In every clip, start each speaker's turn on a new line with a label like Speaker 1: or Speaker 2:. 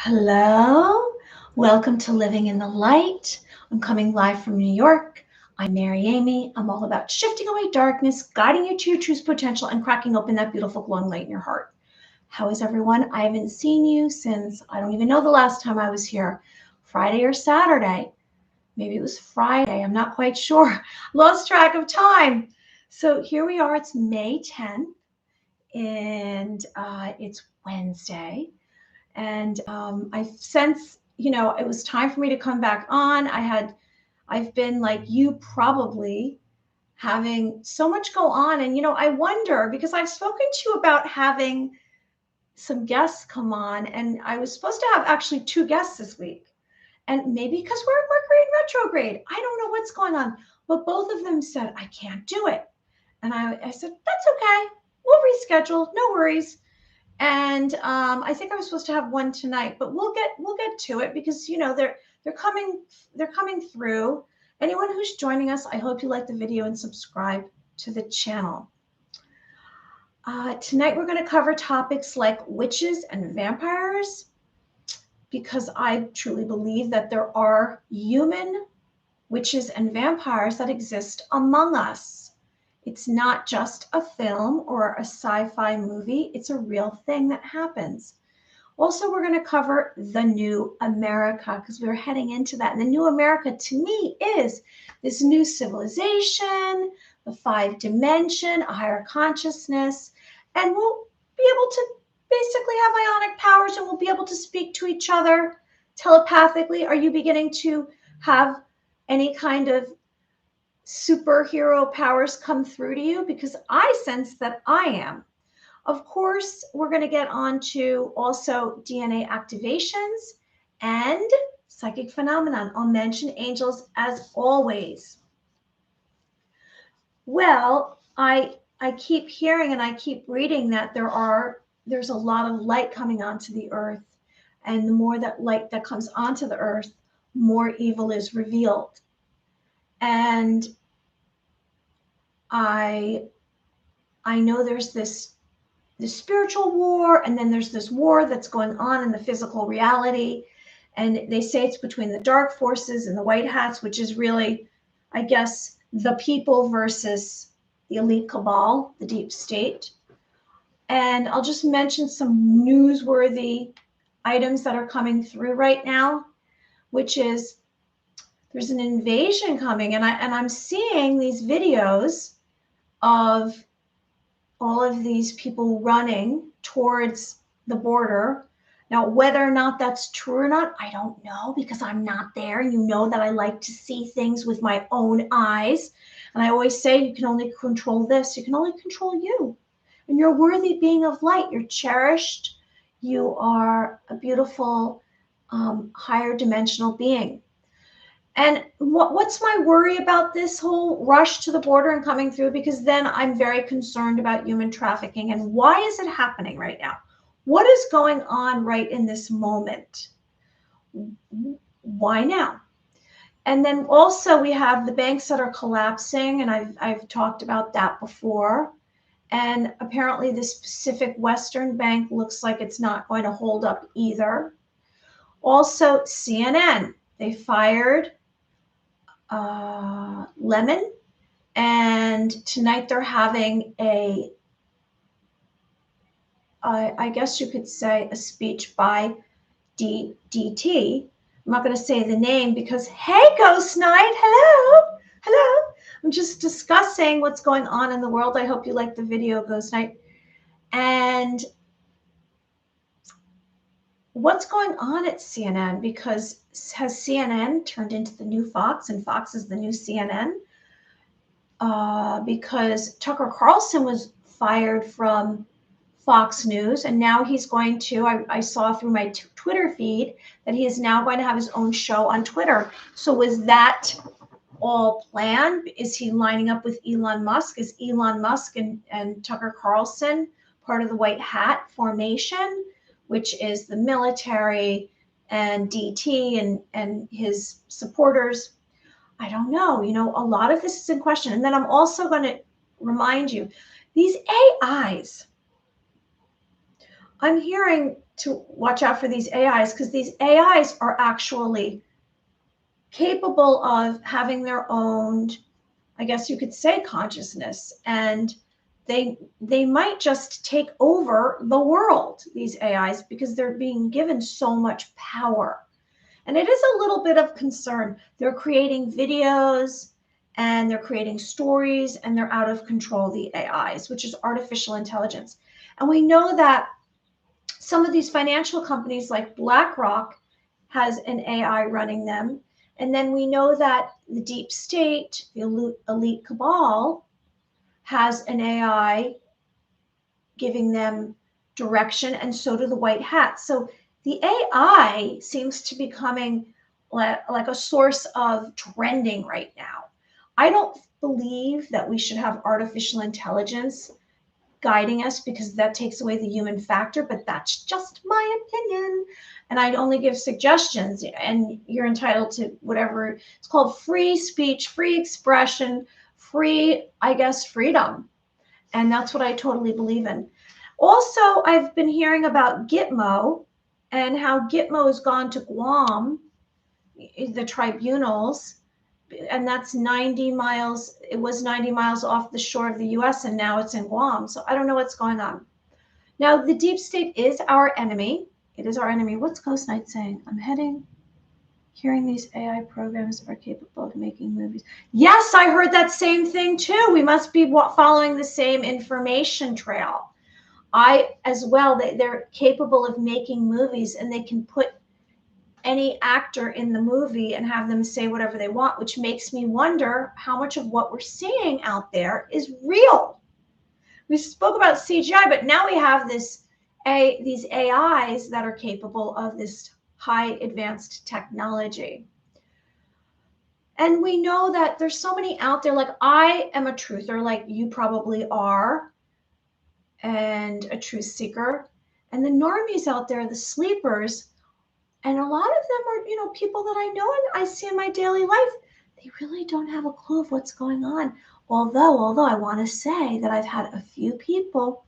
Speaker 1: Hello, welcome to Living in the Light. I'm coming live from New York. I'm Mary Amy. I'm all about shifting away darkness, guiding you to your true potential, and cracking open that beautiful glowing light in your heart. How is everyone? I haven't seen you since I don't even know the last time I was here, Friday or Saturday. Maybe it was Friday. I'm not quite sure. Lost track of time. So here we are. It's May 10th, and it's Wednesday. And I sense, it was time for me to come back on. I've been like you probably having so much go on. And, I wonder because I've spoken to you about having some guests come on, and I was supposed to have actually two guests this week. And maybe because we're in Mercury in retrograde, I don't know what's going on. But both of them said, I can't do it. And I said, that's okay. We'll reschedule. No worries. And I think I was supposed to have one tonight, but we'll get to it because they're coming through. Anyone who's joining us, I hope you like the video and subscribe to the channel. Tonight we're going to cover topics like witches and vampires, because I truly believe that there are human witches and vampires that exist among us. It's not just a film or a sci-fi movie. It's a real thing that happens. Also, we're going to cover the new America because we're heading into that. And the new America to me is this new civilization, the 5 dimension, a higher consciousness, and we'll be able to basically have ionic powers, and we'll be able to speak to each other telepathically. Are you beginning to have any kind of superhero powers come through to you? Because I sense that I am. Of course, we're going to get on to also DNA activations and psychic phenomenon. I'll mention angels as always. Well, I keep hearing and I keep reading that there's a lot of light coming onto the earth, and the more that light that comes onto the earth, more evil is revealed. And I know there's this spiritual war, and then there's this war that's going on in the physical reality. And they say it's between the dark forces and the white hats, which is really, I guess, the people versus the elite cabal, the deep state. And I'll just mention some newsworthy items that are coming through right now, which is there's an invasion coming, and I'm seeing these videos of all of these people running towards the border. Now, whether or not that's true or not, I don't know, because I'm not there. You know that I like to see things with my own eyes. And I always say you can only control this. You can only control you. And you're a worthy being of light. You're cherished. You are a beautiful, higher dimensional being. And what's my worry about this whole rush to the border and coming through? Because then I'm very concerned about human trafficking. And why is it happening right now? What is going on right in this moment? Why now? And then also we have the banks that are collapsing, and I've talked about that before. And apparently the Pacific Western Bank looks like it's not going to hold up either. Also, CNN, they fired Lemon, and tonight they're having I guess you could say, a speech by DT. I'm not going to say the name because, hey, Ghost Night, hello. I'm just discussing what's going on in the world. I hope you like the video, Ghost Night. And what's going on at CNN? Because has CNN turned into the new Fox, and Fox is the new CNN? Because Tucker Carlson was fired from Fox News, and now he's going to, I saw through my Twitter feed that he is now going to have his own show on Twitter. So was that all planned? Is he lining up with Elon Musk? Is Elon Musk and Tucker Carlson part of the White Hat formation, which is the military and DT and his supporters? I don't know. A lot of this is in question. And then I'm also going to remind you, these AIs, I'm hearing to watch out for these AIs, because these AIs are actually capable of having their own, I guess you could say, consciousness, and they might just take over the world, these AIs, because they're being given so much power. And it is a little bit of concern. They're creating videos and they're creating stories, and they're out of control, the AIs, which is artificial intelligence. And we know that some of these financial companies like BlackRock has an AI running them. And then we know that the deep state, the elite cabal, has an AI giving them direction, and so do the white hats. So the AI seems to be becoming like a source of trending right now. I don't believe that we should have artificial intelligence guiding us, because that takes away the human factor, but that's just my opinion. And I'd only give suggestions, and you're entitled to whatever. It's called free speech, free expression, free, I guess, freedom. And that's what I totally believe in. Also, I've been hearing about Gitmo, and how Gitmo has gone to Guam, the tribunals, and that's 90 miles. It was 90 miles off the shore of the US, and now it's in Guam. So I don't know what's going on. Now, the deep state is our enemy. It is our enemy. What's Ghost Knight saying? I'm hearing these AI programs are capable of making movies. Yes, I heard that same thing too. We must be following the same information trail. As well, they're capable of making movies, and they can put any actor in the movie and have them say whatever they want, which makes me wonder how much of what we're seeing out there is real. We spoke about CGI, but now we have these AIs that are capable of this high advanced technology. And we know that there's so many out there. Like, I am a truther, like you probably are, and a truth seeker. And the normies out there, the sleepers, and a lot of them are, people that I know and I see in my daily life. They really don't have a clue of what's going on. Although I want to say that I've had a few people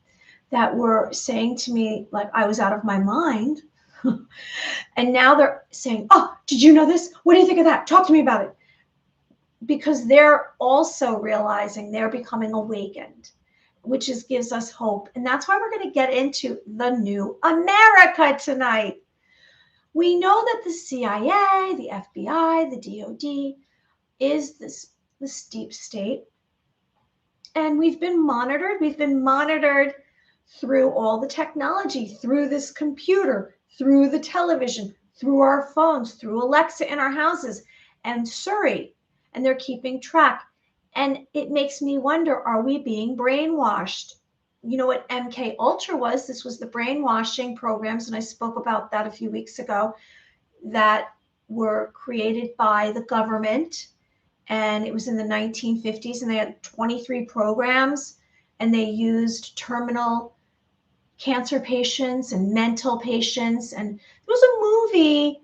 Speaker 1: that were saying to me, like, I was out of my mind. And now they're saying, oh, did you know this? What do you think of that? Talk to me about it. Because they're also realizing they're becoming awakened, which gives us hope. And that's why we're going to get into the new America tonight. We know that the CIA, the FBI, the DOD is this deep state. And we've been monitored. We've been monitored through all the technology, through this computer, through the television, through our phones, through Alexa in our houses, and Siri. And they're keeping track. And it makes me wonder, are we being brainwashed? You know what MK Ultra was? This was the brainwashing programs, and I spoke about that a few weeks ago, that were created by the government, and it was in the 1950s, and they had 23 programs, and they used terminal cancer patients and mental patients. And there was a movie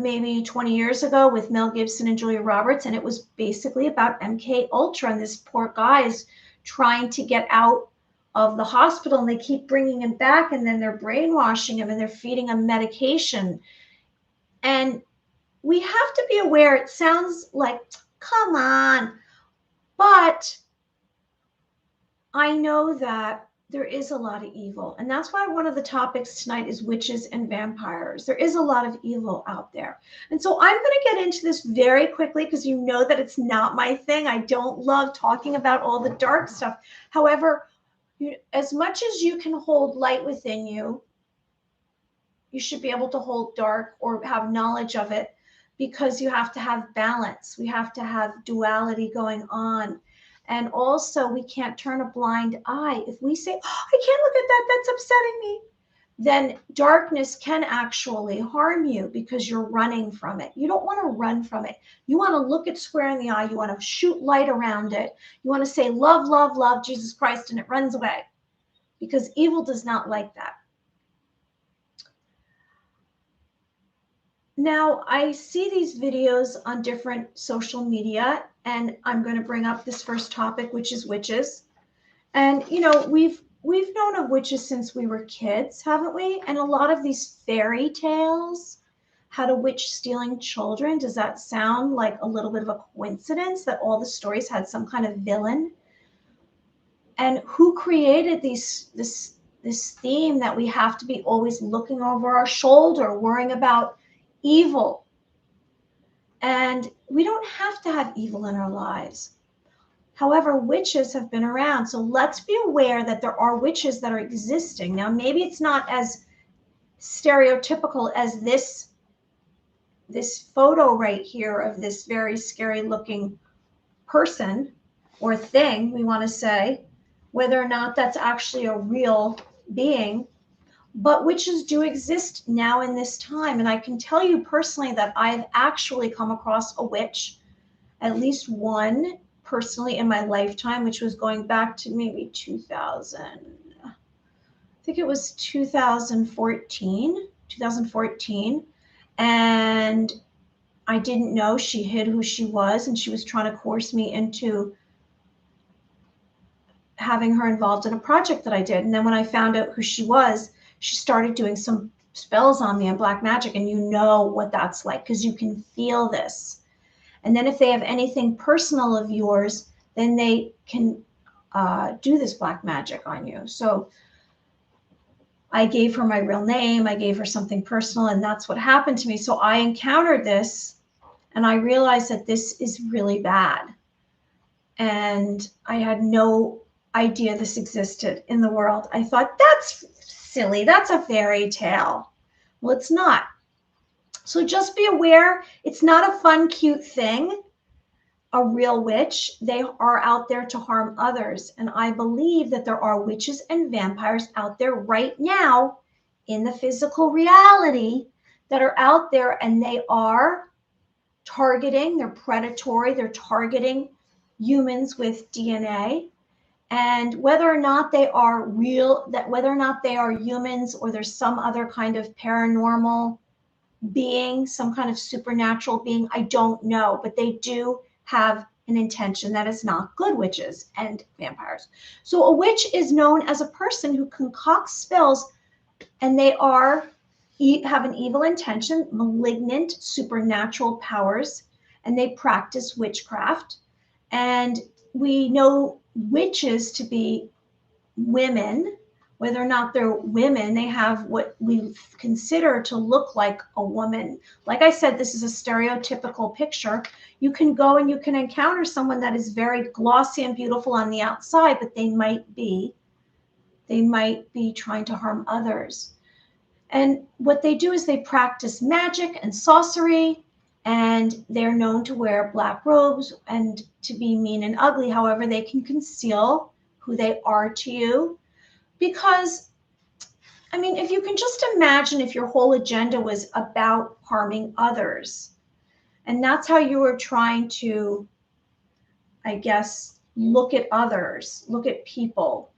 Speaker 1: maybe 20 years ago with Mel Gibson and Julia Roberts, and it was basically about MK Ultra, and this poor guy is trying to get out of the hospital, and they keep bringing him back, and then they're brainwashing him, and they're feeding him medication. And we have to be aware. It sounds like, come on, but I know that there is a lot of evil, and that's why one of the topics tonight is witches and vampires. There is a lot of evil out there. And so I'm going to get into this very quickly, because you know that it's not my thing. I don't love talking about all the dark stuff. However, as much as you can hold light within you, you should be able to hold dark or have knowledge of it, because you have to have balance. We have to have duality going on. And also, we can't turn a blind eye. If we say, oh, I can't look at that, that's upsetting me, then darkness can actually harm you, because you're running from it. You don't want to run from it. You want to look it square in the eye. You want to shoot light around it. You want to say, love, love, love Jesus Christ, and it runs away, because evil does not like that. Now, I see these videos on different social media, and I'm going to bring up this first topic, which is witches. And, we've we've known of witches since we were kids, haven't we? And a lot of these fairy tales had a witch stealing children. Does that sound like a little bit of a coincidence that all the stories had some kind of villain? And who created this theme that we have to be always looking over our shoulder, worrying about evil? And we don't have to have evil in our lives. However, witches have been around. So let's be aware that there are witches that are existing. Now, maybe it's not as stereotypical as this photo right here of this very scary looking person or thing, we want to say, whether or not that's actually a real being. But witches do exist now in this time. And I can tell you personally that I've actually come across a witch, at least one personally in my lifetime, which was going back to maybe 2000. I think it was 2014. And I didn't know. She hid who she was, and she was trying to coerce me into having her involved in a project that I did. And then when I found out who she was, she started doing some spells on me and black magic. And you know what that's like because you can feel this. And then if they have anything personal of yours, then they can do this black magic on you. So I gave her my real name. I gave her something personal, and that's what happened to me. So I encountered this, and I realized that this is really bad. And I had no idea this existed in the world. I thought, that's silly. That's a fairy tale. Well, it's not. So just be aware, it's not a fun, cute thing. A real witch, they are out there to harm others. And I believe that there are witches and vampires out there right now in the physical reality that are out there, and they are targeting, they're predatory, they're targeting humans with DNA. And whether or not they are real, that whether or not they are humans or there's some other kind of paranormal being, some kind of supernatural being, I don't know, but they do have an intention that is not good, witches and vampires. So a witch is known as a person who concocts spells, and they have an evil intention, malignant supernatural powers, and they practice witchcraft. And we know witches to be women. Whether or not they're women, they have what we consider to look like a woman. Like I said, this is a stereotypical picture. You can go and you can encounter someone that is very glossy and beautiful on the outside, but they might be trying to harm others. And what they do is they practice magic and sorcery, and they're known to wear black robes and to be mean and ugly. However, they can conceal who they are to you. Because, I mean, if you can just imagine if your whole agenda was about harming others, and that's how you were trying to, I guess, look at others, look at people,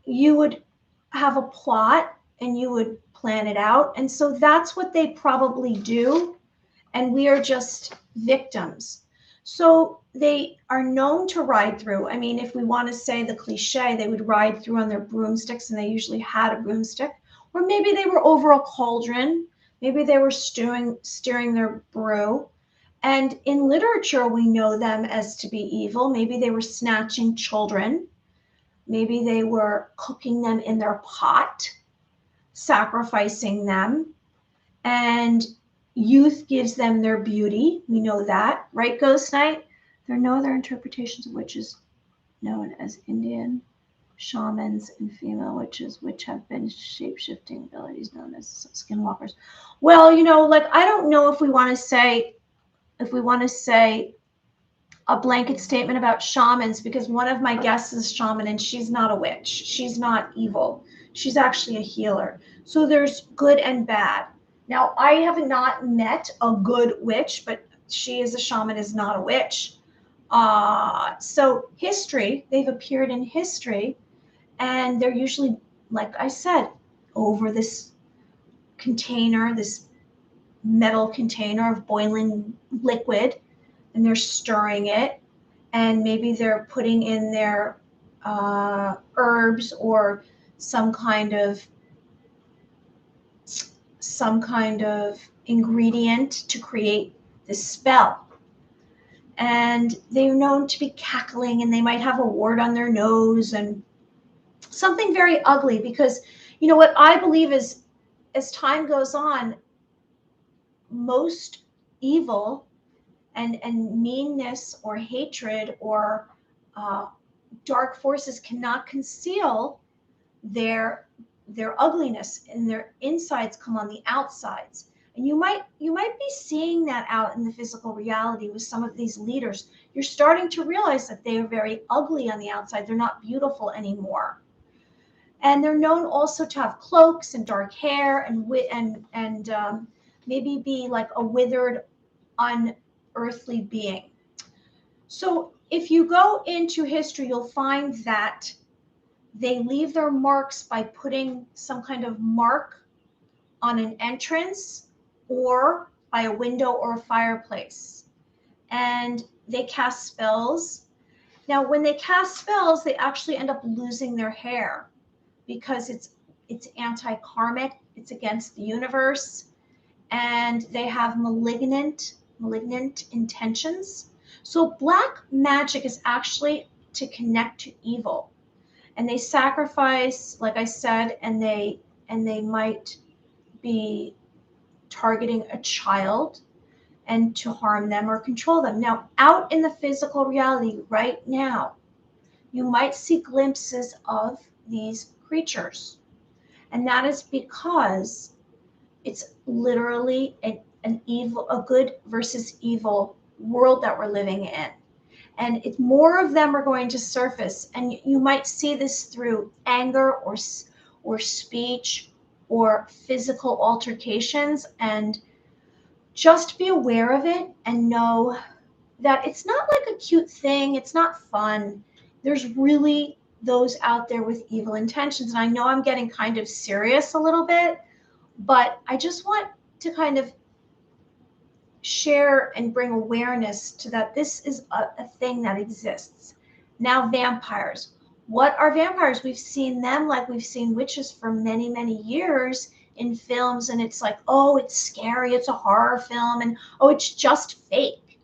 Speaker 1: you would have a plot and you would plan it out. And so that's what they probably do. And we are just victims. So they are known to ride through. I mean, if we want to say the cliche, they would ride through on their broomsticks, and they usually had a broomstick. Or maybe they were over a cauldron. Maybe they were steering their brew. And in literature, we know them as to be evil. Maybe they were snatching children. Maybe they were cooking them in their pot, sacrificing them. And youth gives them their beauty. We know that, right, Ghost Night? There are no other interpretations of witches known as Indian shamans and female witches, which have been shape-shifting abilities known as skinwalkers. Well, you know, like, I don't know if we want to say a blanket statement about shamans, because one of my guests is a shaman, and she's not a witch. She's not evil. She's actually a healer. So there's good and bad. Now, I have not met a good witch, but she is a shaman, is not a witch. So history, they've appeared in history, and they're usually, like I said, over this container, this metal container of boiling liquid, and they're stirring it, and maybe they're putting in their herbs or some kind of ingredient to create this spell. And they're known to be cackling, and they might have a wart on their nose and something very ugly, because you know what I believe is, as time goes on, most evil and meanness or hatred or dark forces cannot conceal their ugliness, and their insides come on the outsides. And you might be seeing that out in the physical reality with some of these leaders. You're starting to realize that they are very ugly on the outside. They're not beautiful anymore. And they're known also to have cloaks and dark hair and maybe be like a withered, unearthly being. So if you go into history, you'll find that they leave their marks by putting some kind of mark on an entrance or by a window or a fireplace. And they cast spells. Now, when they cast spells, they actually end up losing their hair, because it's anti-karmic, it's against the universe, and they have malignant intentions. So black magic is actually to connect to evil. And they sacrifice, like I said, and they might be targeting a child and to harm them or control them. Now, out in the physical reality right now, you might see glimpses of these creatures. And that is because it's literally a good versus evil world that we're living in. And more of them are going to surface. And you might see this through anger or speech or physical altercations. And just be aware of it and know that it's not like a cute thing. It's not fun. There's really those out there with evil intentions. And I know I'm getting kind of serious a little bit, but I just want to kind of share and bring awareness to that this is a thing that exists. Now, vampires. What are vampires? We've seen them like we've seen witches for many, many years in films, and it's like, oh, it's scary, it's a horror film, and oh, it's just fake.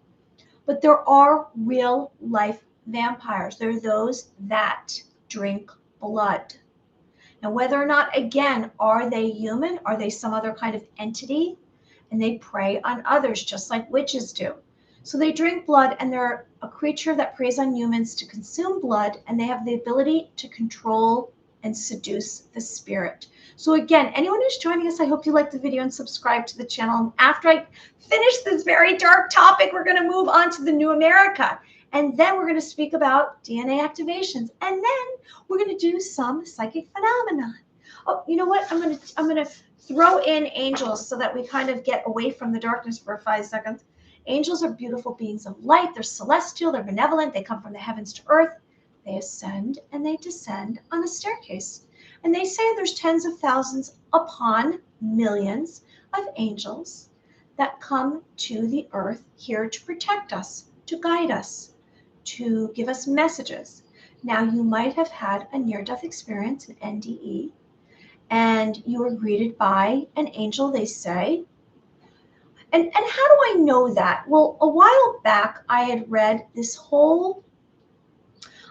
Speaker 1: But there are real life vampires. There are those that drink blood. Now, whether or not, again, are they human? Are they some other kind of entity? And they prey on others, just like witches do. So they drink blood, and they're a creature that preys on humans to consume blood, and they have the ability to control and seduce the spirit. So again, anyone who's joining us, I hope you like the video and subscribe to the channel. And after I finish this very dark topic, we're going to move on to the New America. And then we're going to speak about DNA activations. And then we're going to do some psychic phenomenon. Oh, you know what? I'm going to throw in angels so that we kind of get away from the darkness for 5 seconds. Angels are beautiful beings of light. They're celestial. They're benevolent. They come from the heavens to earth. They ascend and they descend on a staircase. And they say there's tens of thousands upon millions of angels that come to the earth here to protect us, to guide us, to give us messages. Now, you might have had a near-death experience, an NDE, and you were greeted by an angel, they say. And how do I know that? Well, a while back, I had read this whole,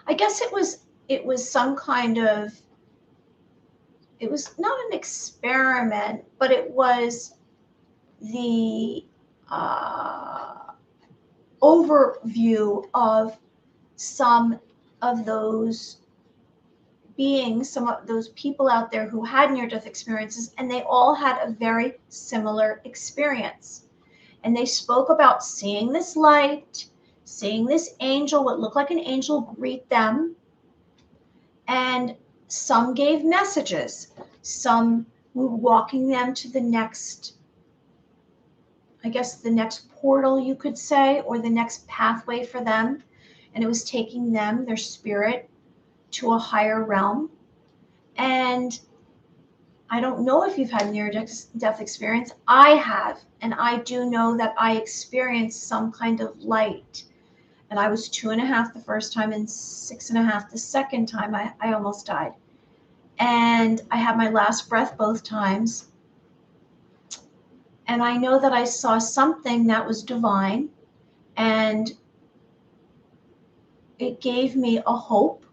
Speaker 1: I guess it was some kind of, it was not an experiment, but it was the overview of some of those beings, some of those people out there who had near-death experiences, and they all had a very similar experience. And they spoke about seeing this light, seeing this angel, what looked like an angel, greet them. And some gave messages. Some were walking them to the next, I guess, the next portal, you could say, or the next pathway for them. And it was taking them, their spirit, to a higher realm. And I don't know if you've had near-death experience. I have, and I do know that I experienced some kind of light. And I was 2.5 the first time and 6.5 the second time. I almost died. and I had my last breath both times. And I know that I saw something that was divine, and it gave me a hope.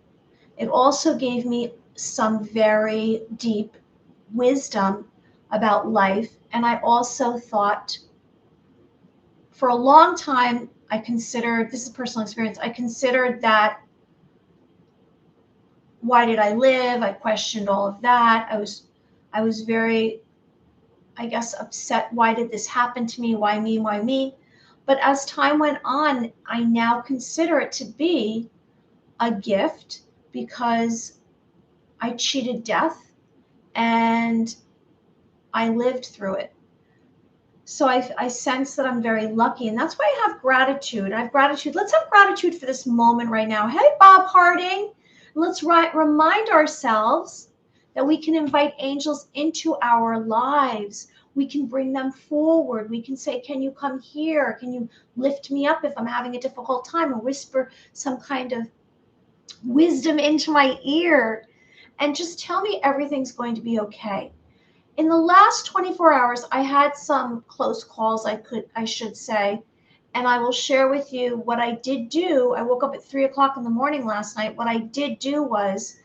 Speaker 1: It also gave me some very deep wisdom about life. And I also thought, for a long time, I considered, this is personal experience, I considered that, why did I live? I questioned all of that. I was very, I guess, upset. Why did this happen to me? Why me? Why me? But as time went on, I now consider it to be a gift, because I cheated death and I lived through it. So I sense that I'm very lucky, and that's why I have gratitude. I have gratitude. Let's have gratitude for this moment right now. Hey, Bob Harding, let's remind ourselves that we can invite angels into our lives. We can bring them forward. We can say, can you come here? Can you lift me up if I'm having a difficult time? Or whisper some kind of wisdom into my ear and just tell me everything's going to be okay. In the last 24 hours, I had some close calls, I should say, and I will share with you what I did do. I woke up at 3 o'clock in the morning last night. What I did do was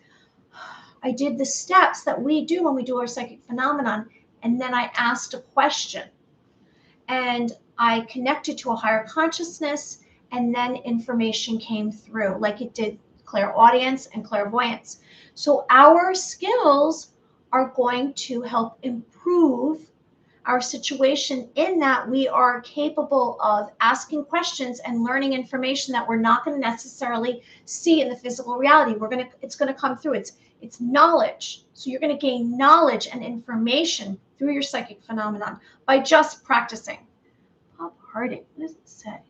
Speaker 1: I did the steps that we do when we do our psychic phenomenon, and then I asked a question, and I connected to a higher consciousness, and then information came through, like it did clairaudience and clairvoyance. So our skills are going to help improve our situation, in that we are capable of asking questions and learning information that we're not going to necessarily see in the physical reality. It's going to come through. It's knowledge. So you're going to gain knowledge and information through your psychic phenomenon by just practicing. Bob Harding, what does it say?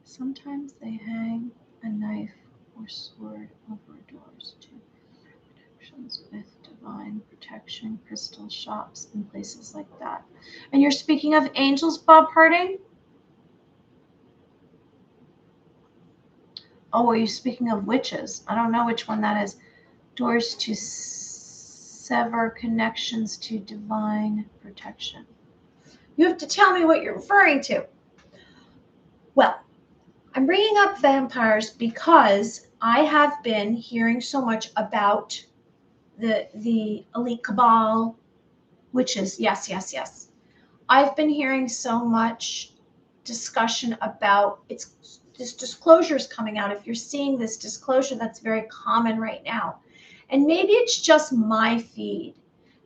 Speaker 1: Sometimes they hang a knife or sword over doors to protections with divine protection, crystal shops, and places like that. And you're speaking of angels, Bob Harding? Oh, are you speaking of witches? I don't know which one that is. Doors to sever connections to divine protection. You have to tell me what you're referring to. Well, I'm bringing up vampires because I have been hearing so much about the elite cabal, witches. Yes. I've been hearing so much discussion about this disclosure is coming out. If you're seeing this disclosure, that's very common right now. And maybe it's just my feed.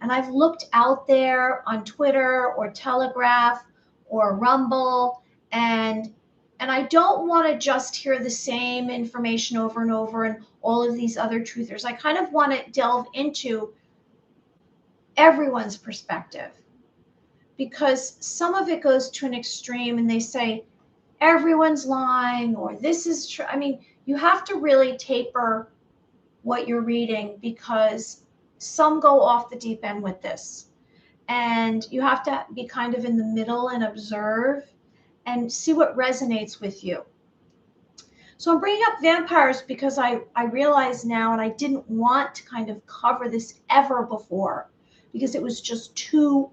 Speaker 1: And I've looked out there on Twitter or Telegraph or Rumble, and I don't want to just hear the same information over and over and all of these other truthers. I kind of want to delve into everyone's perspective, because some of it goes to an extreme and they say everyone's lying or this is true. I mean, you have to really taper what you're reading, because some go off the deep end with this. And you have to be kind of in the middle and observe and see what resonates with you. So I'm bringing up vampires because I realize now, and I didn't want to kind of cover this ever before because it was just too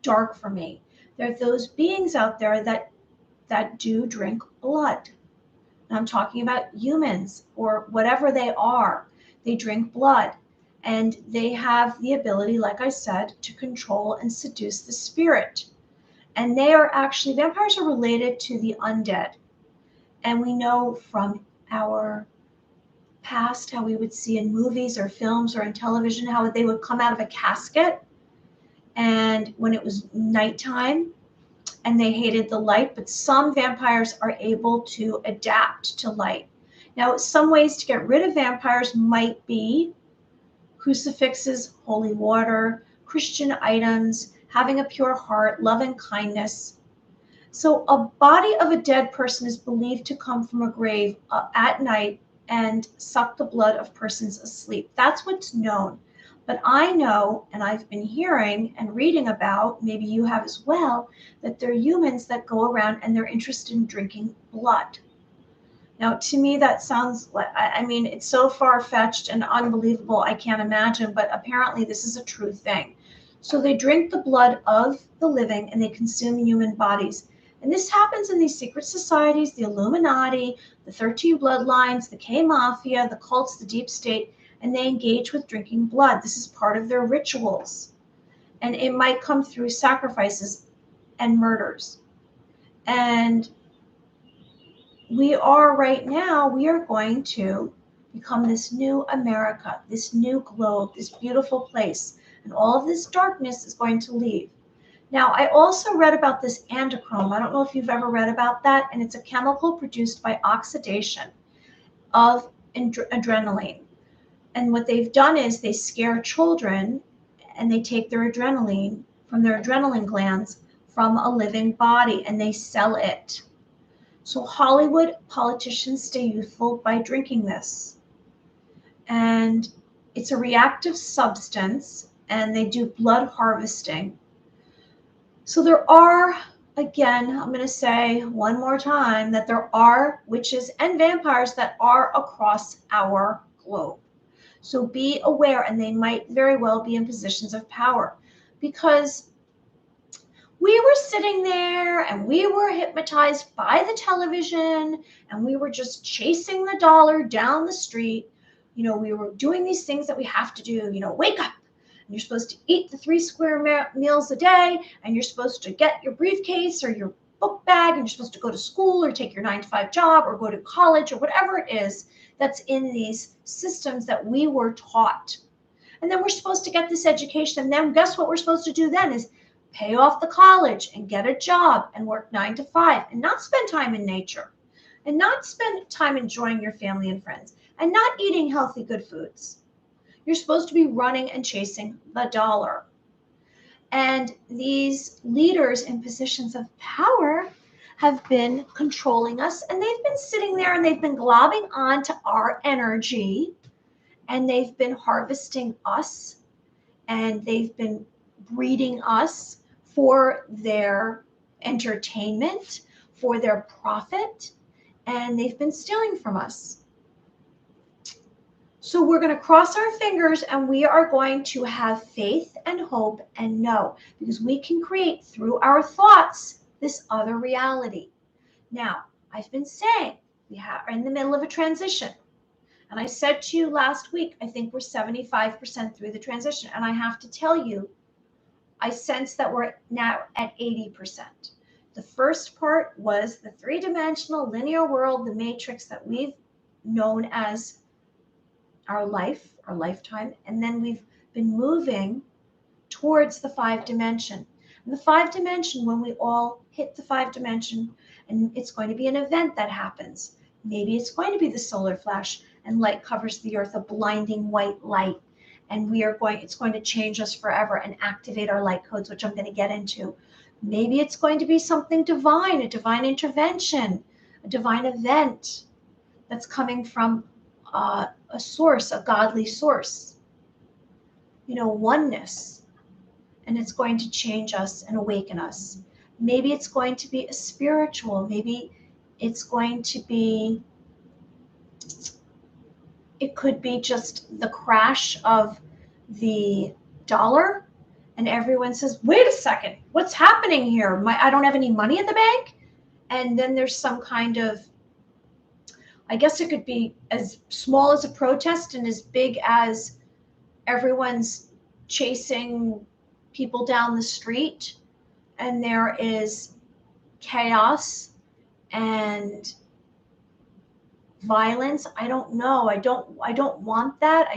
Speaker 1: dark for me. There are those beings out there that do drink blood. And I'm talking about humans or whatever they are. They drink blood, and they have the ability, like I said, to control and seduce the spirit. And they are actually, vampires are related to the undead. And we know from our past how we would see in movies or films or in television how they would come out of a casket, and when it was nighttime and they hated the light. But some vampires are able to adapt to light. Now, some ways to get rid of vampires might be crucifixes, holy water, Christian items, having a pure heart, love and kindness. So a body of a dead person is believed to come from a grave at night and suck the blood of persons asleep. That's what's known. But I know, and I've been hearing and reading about, maybe you have as well, that there are humans that go around and they're interested in drinking blood. Now, to me, that sounds like, I mean, it's so far-fetched and unbelievable, I can't imagine, but apparently this is a true thing. So they drink the blood of the living and they consume human bodies. And this happens in these secret societies, the Illuminati, the 13 bloodlines, the K-Mafia, the cults, the deep state, and they engage with drinking blood. This is part of their rituals. And it might come through sacrifices and murders. And we are right now, we are going to become this new America, this new globe, this beautiful place. And all of this darkness is going to leave. Now, I also read about this adrenochrome. I don't know if you've ever read about that. And it's a chemical produced by oxidation of adrenaline. And what they've done is they scare children and they take their adrenaline from their adrenaline glands from a living body and they sell it. So Hollywood politicians stay youthful by drinking this. And it's a reactive substance and they do blood harvesting. So there are, again, I'm going to say one more time that there are witches and vampires that are across our globe. So be aware, and they might very well be in positions of power because we were sitting there and we were hypnotized by the television and we were just chasing the dollar down the street. You know, we were doing these things that we have to do, you know, wake up. And you're supposed to eat the 3 square meals a day and you're supposed to get your briefcase or your book bag and you're supposed to go to school or take your 9-to-5 job or go to college or whatever it is that's in these systems that we were taught. And then we're supposed to get this education. And then guess what we're supposed to do then is pay off the college and get a job and work 9 to 5 and not spend time in nature and not spend time enjoying your family and friends and not eating healthy, good foods. You're supposed to be running and chasing the dollar. And these leaders in positions of power have been controlling us and they've been sitting there and they've been globbing onto our energy and they've been harvesting us and they've been breeding us for their entertainment, for their profit, and they've been stealing from us. So we're going to cross our fingers and we are going to have faith and hope and know, because we can create through our thoughts this other reality. Now, I've been saying we are in the middle of a transition. And I said to you last week, I think we're 75% through the transition. And I have to tell you, I sense that we're now at 80%. The first part was the 3-dimensional linear world, the matrix that we've known as our life, our lifetime. And then we've been moving towards the 5-dimension. And the 5-dimension, when we all hit the 5-dimension, and it's going to be an event that happens. Maybe it's going to be the solar flash and light covers the earth, a blinding white light. And it's going to change us forever and activate our light codes, which I'm going to get into. Maybe it's going to be something divine, a divine intervention, a divine event that's coming from a source, a godly source, you know, oneness. And it's going to change us and awaken us. Maybe it's going to be a spiritual, maybe it's going to be, it could be just the crash of the dollar and everyone says, wait a second, what's happening here? I don't have any money in the bank. And then there's some kind of, I guess it could be as small as a protest and as big as everyone's chasing people down the street and there is chaos and violence. I don't know. I don't want that.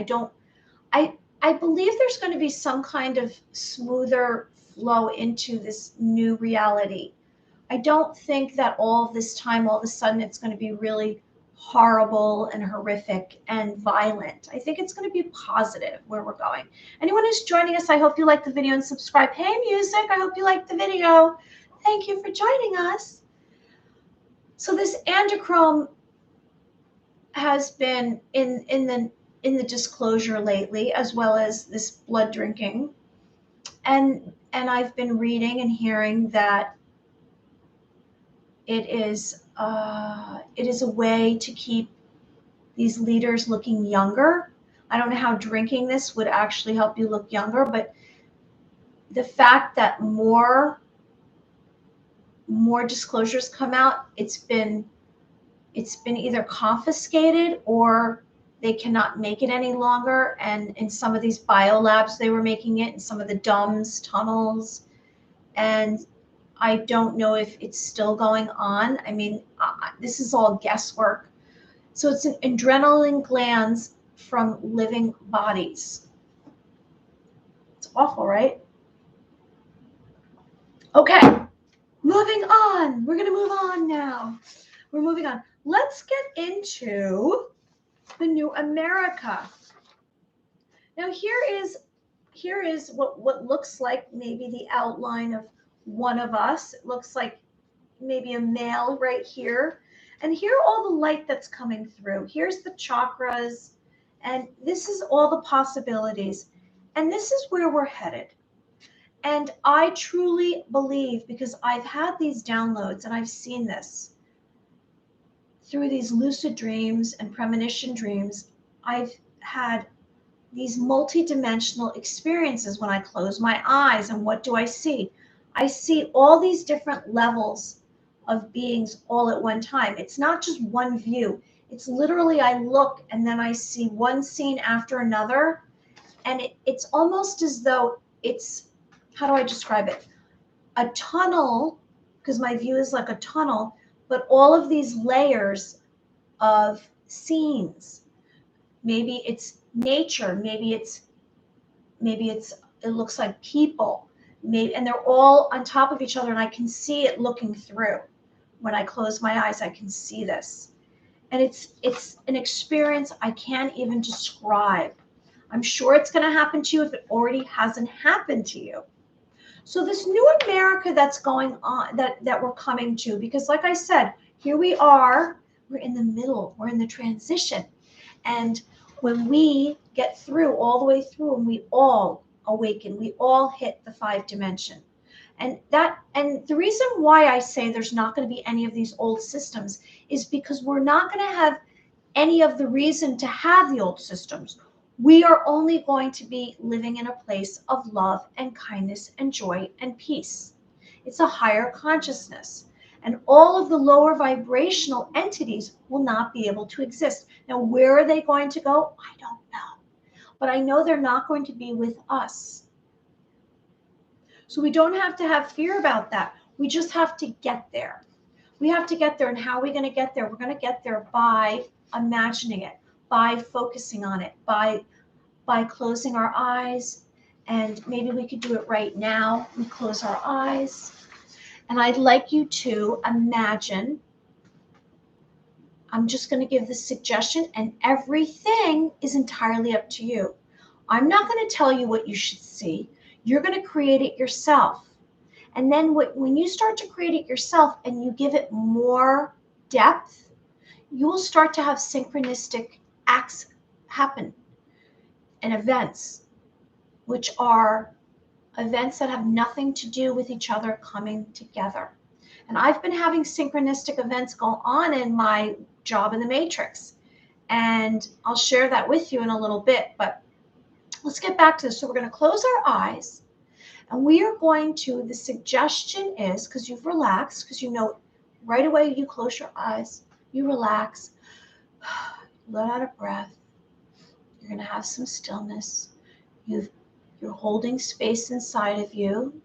Speaker 1: I believe there's going to be some kind of smoother flow into this new reality. I don't think that all this time, all of a sudden, it's going to be really horrible and horrific and violent. I think it's going to be positive where we're going. Anyone who's joining us, I hope you like the video and subscribe. Hey, music, I hope you like the video. Thank you for joining us. So this adrenochrome has been in the disclosure lately, as well as this blood drinking. And I've been reading and hearing that It is a way to keep these leaders looking younger. I don't know how drinking this would actually help you look younger, but the fact that more disclosures come out, it's been either confiscated or they cannot make it any longer. And in some of these biolabs, they were making it in some of the DUMS tunnels. And I don't know if it's still going on. I mean, this is all guesswork. So it's an adrenaline glands from living bodies. It's awful, right? Okay, moving on. We're going to move on now. We're moving on. Let's get into the new America. Now here is what looks like maybe the outline of one of us. It looks like maybe a male right here. And here all the light that's coming through. Here's the chakras, and this is all the possibilities. And this is where we're headed. And I truly believe, because I've had these downloads and I've seen this through these lucid dreams and premonition dreams, I've had these multidimensional experiences when I close my eyes. And what do I see? I see all these different levels of beings all at one time. It's not just one view. It's literally, I look and then I see one scene after another. And it's almost as though it's, how do I describe it? A tunnel, because my view is like a tunnel, but all of these layers of scenes. Maybe it's nature, maybe it looks like people, maybe, and they're all on top of each other, and I can see it looking through. When I close my eyes, I can see this. And it's an experience I can't even describe. I'm sure it's going to happen to you if it already hasn't happened to you. So this new America that's going on, that we're coming to, because like I said, here we are, we're in the middle, we're in the transition. And when we get through, all the way through, and we all awaken, we all hit the 5 dimension. And the reason why I say there's not going to be any of these old systems is because we're not going to have any of the reason to have the old systems. We are only going to be living in a place of love and kindness and joy and peace. It's a higher consciousness. And all of the lower vibrational entities will not be able to exist. Now, where are they going to go? I don't know. But I know they're not going to be with us. So we don't have to have fear about that. We just have to get there. We have to get there. And how are we going to get there? We're going to get there by imagining it, by focusing on it, by closing our eyes. And maybe we could do it right now. We close our eyes. And I'd like you to imagine, I'm just going to give this suggestion, and everything is entirely up to you. I'm not going to tell you what you should see. You're going to create it yourself. And then when you start to create it yourself and you give it more depth, you will start to have synchronistic acts happen and events, which are events that have nothing to do with each other coming together. And I've been having synchronistic events go on in my job in the Matrix. And I'll share that with you in a little bit, but let's get back to this. So we're going to close our eyes, and we are going to, the suggestion is, because you've relaxed, because you know right away you close your eyes, you relax, let out a breath. You're going to have some stillness. You're holding space inside of you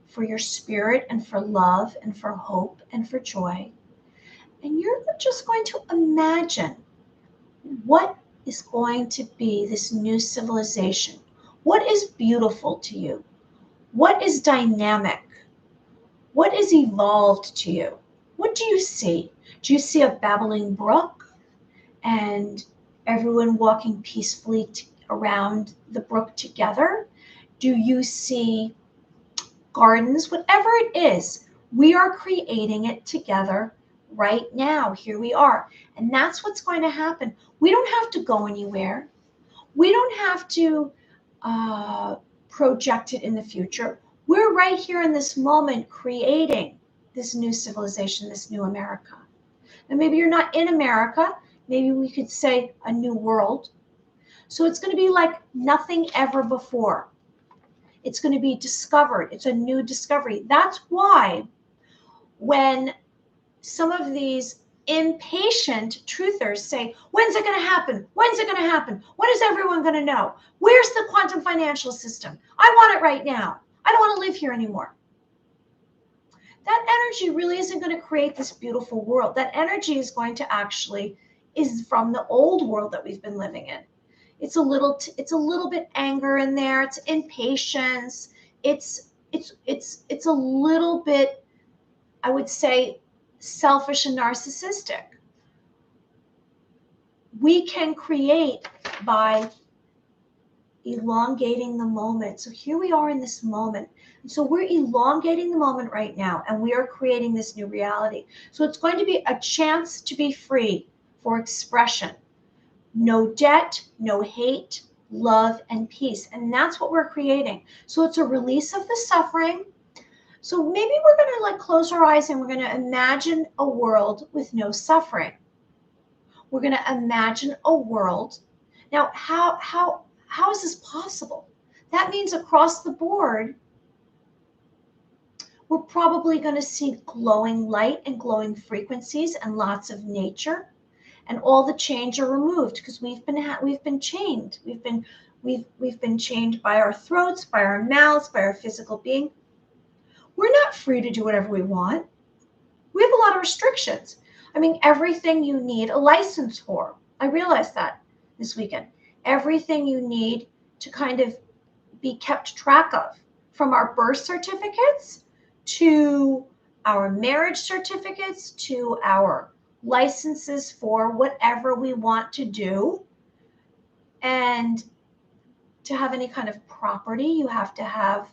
Speaker 1: for your spirit and for love and for hope and for joy. And you're just going to imagine what is going to be this new civilization. What is beautiful to you? What is dynamic? What is evolved to you? What do you see? Do you see a babbling brook and everyone walking peacefully around the brook together? Do you see gardens? Whatever it is, we are creating it together right now. Here we are. And that's what's going to happen. We don't have to go anywhere. We don't have to project it in the future. We're right here in this moment creating this new civilization, this new America. And maybe you're not in America. Maybe we could say a new world. So it's going to be like nothing ever before. It's going to be discovered. It's a new discovery. That's why when some of these impatient truthers say, when's it going to happen? When's it going to happen? When is everyone going to know? Where's the quantum financial system? I want it right now. I don't want to live here anymore. That energy really isn't going to create this beautiful world. That energy is going to actually is from the old world that we've been living in. It's a little bit anger in there. It's impatience. It's a little bit, I would say, selfish and narcissistic. We can create by elongating the moment. So here we are in this moment. And so we're elongating the moment right now, and we are creating this new reality. So it's going to be a chance to be free for expression. No debt, no hate, love, and peace. And that's what we're creating. So it's a release of the suffering. So maybe we're going to like close our eyes and we're going to imagine a world with no suffering. We're going to imagine a world. Now, how is this possible? That means across the board, we're probably going to see glowing light and glowing frequencies and lots of nature, and all the chains are removed because we've been chained. We've been chained by our throats, by our mouths, by our physical being. We're not free to do whatever we want. We have a lot of restrictions. I mean, everything you need a license for. I realized that this weekend. Everything you need to kind of be kept track of, from our birth certificates to our marriage certificates to our licenses for whatever we want to do. And to have any kind of property, you have to have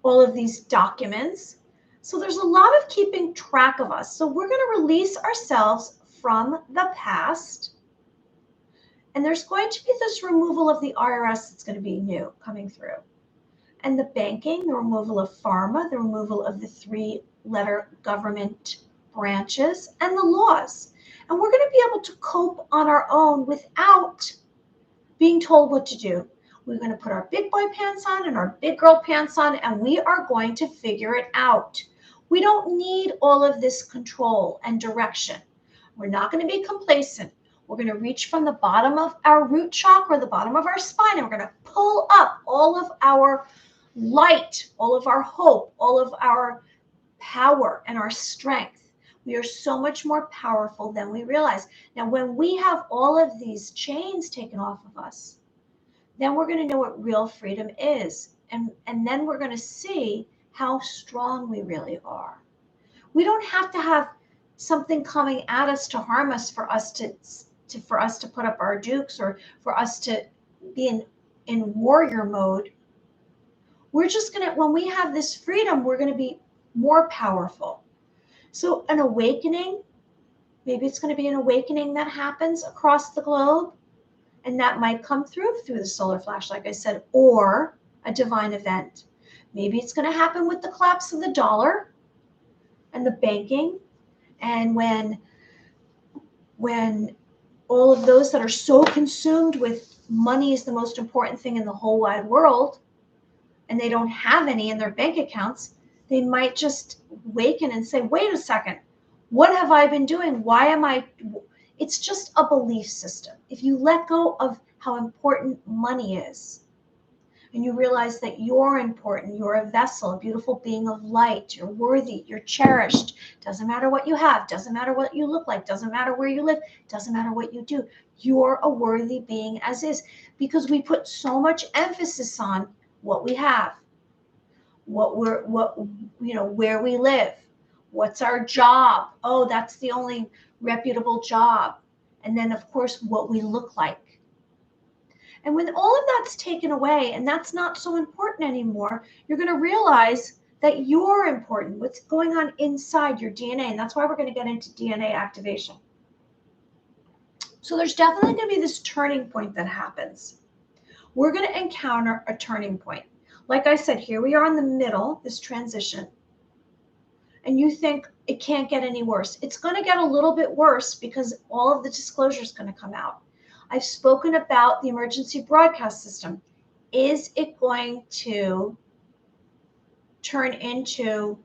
Speaker 1: all of these documents. So there's a lot of keeping track of us. So we're going to release ourselves from the past. And there's going to be this removal of the IRS that's going to be new coming through. And the banking, the removal of pharma, the removal of the 3-letter government branches, and the laws. And we're going to be able to cope on our own without being told what to do. We're going to put our big boy pants on and our big girl pants on, and we are going to figure it out. We don't need all of this control and direction. We're not going to be complacent. We're going to reach from the bottom of our root chakra, the bottom of our spine, and we're going to pull up all of our light, all of our hope, all of our power and our strength. We are so much more powerful than we realize. Now, when we have all of these chains taken off of us, then we're going to know what real freedom is. And then we're going to see how strong we really are. We don't have to have something coming at us to harm us for us to put up our dukes, or for us to be in warrior mode. We're just going to, when we have this freedom, we're going to be more powerful. So an awakening, maybe it's going to be an awakening that happens across the globe. And that might come through the solar flash, like I said, or a divine event. Maybe it's going to happen with the collapse of the dollar and the banking. And when all of those that are so consumed with money is the most important thing in the whole wide world, and they don't have any in their bank accounts, they might just awaken and say, wait a second, what have I been doing? Why am I... It's just a belief system. If you let go of how important money is, and you realize that you're important, you're a vessel, a beautiful being of light, you're worthy, you're cherished, doesn't matter what you have, doesn't matter what you look like, doesn't matter where you live, doesn't matter what you do, you're a worthy being as is, because we put so much emphasis on what we have, where we live, what's our job, oh, that's the only reputable job. And then, of course, what we look like. And when all of that's taken away and that's not so important anymore, you're going to realize that you're important, what's going on inside your DNA. And that's why we're going to get into DNA activation. So there's definitely going to be this turning point that happens. We're going to encounter a turning point. Like I said, here we are in the middle, this transition. and you think it can't get any worse. It's going to get a little bit worse because all of the disclosure is going to come out. I've spoken about the emergency broadcast system. Is it going to turn into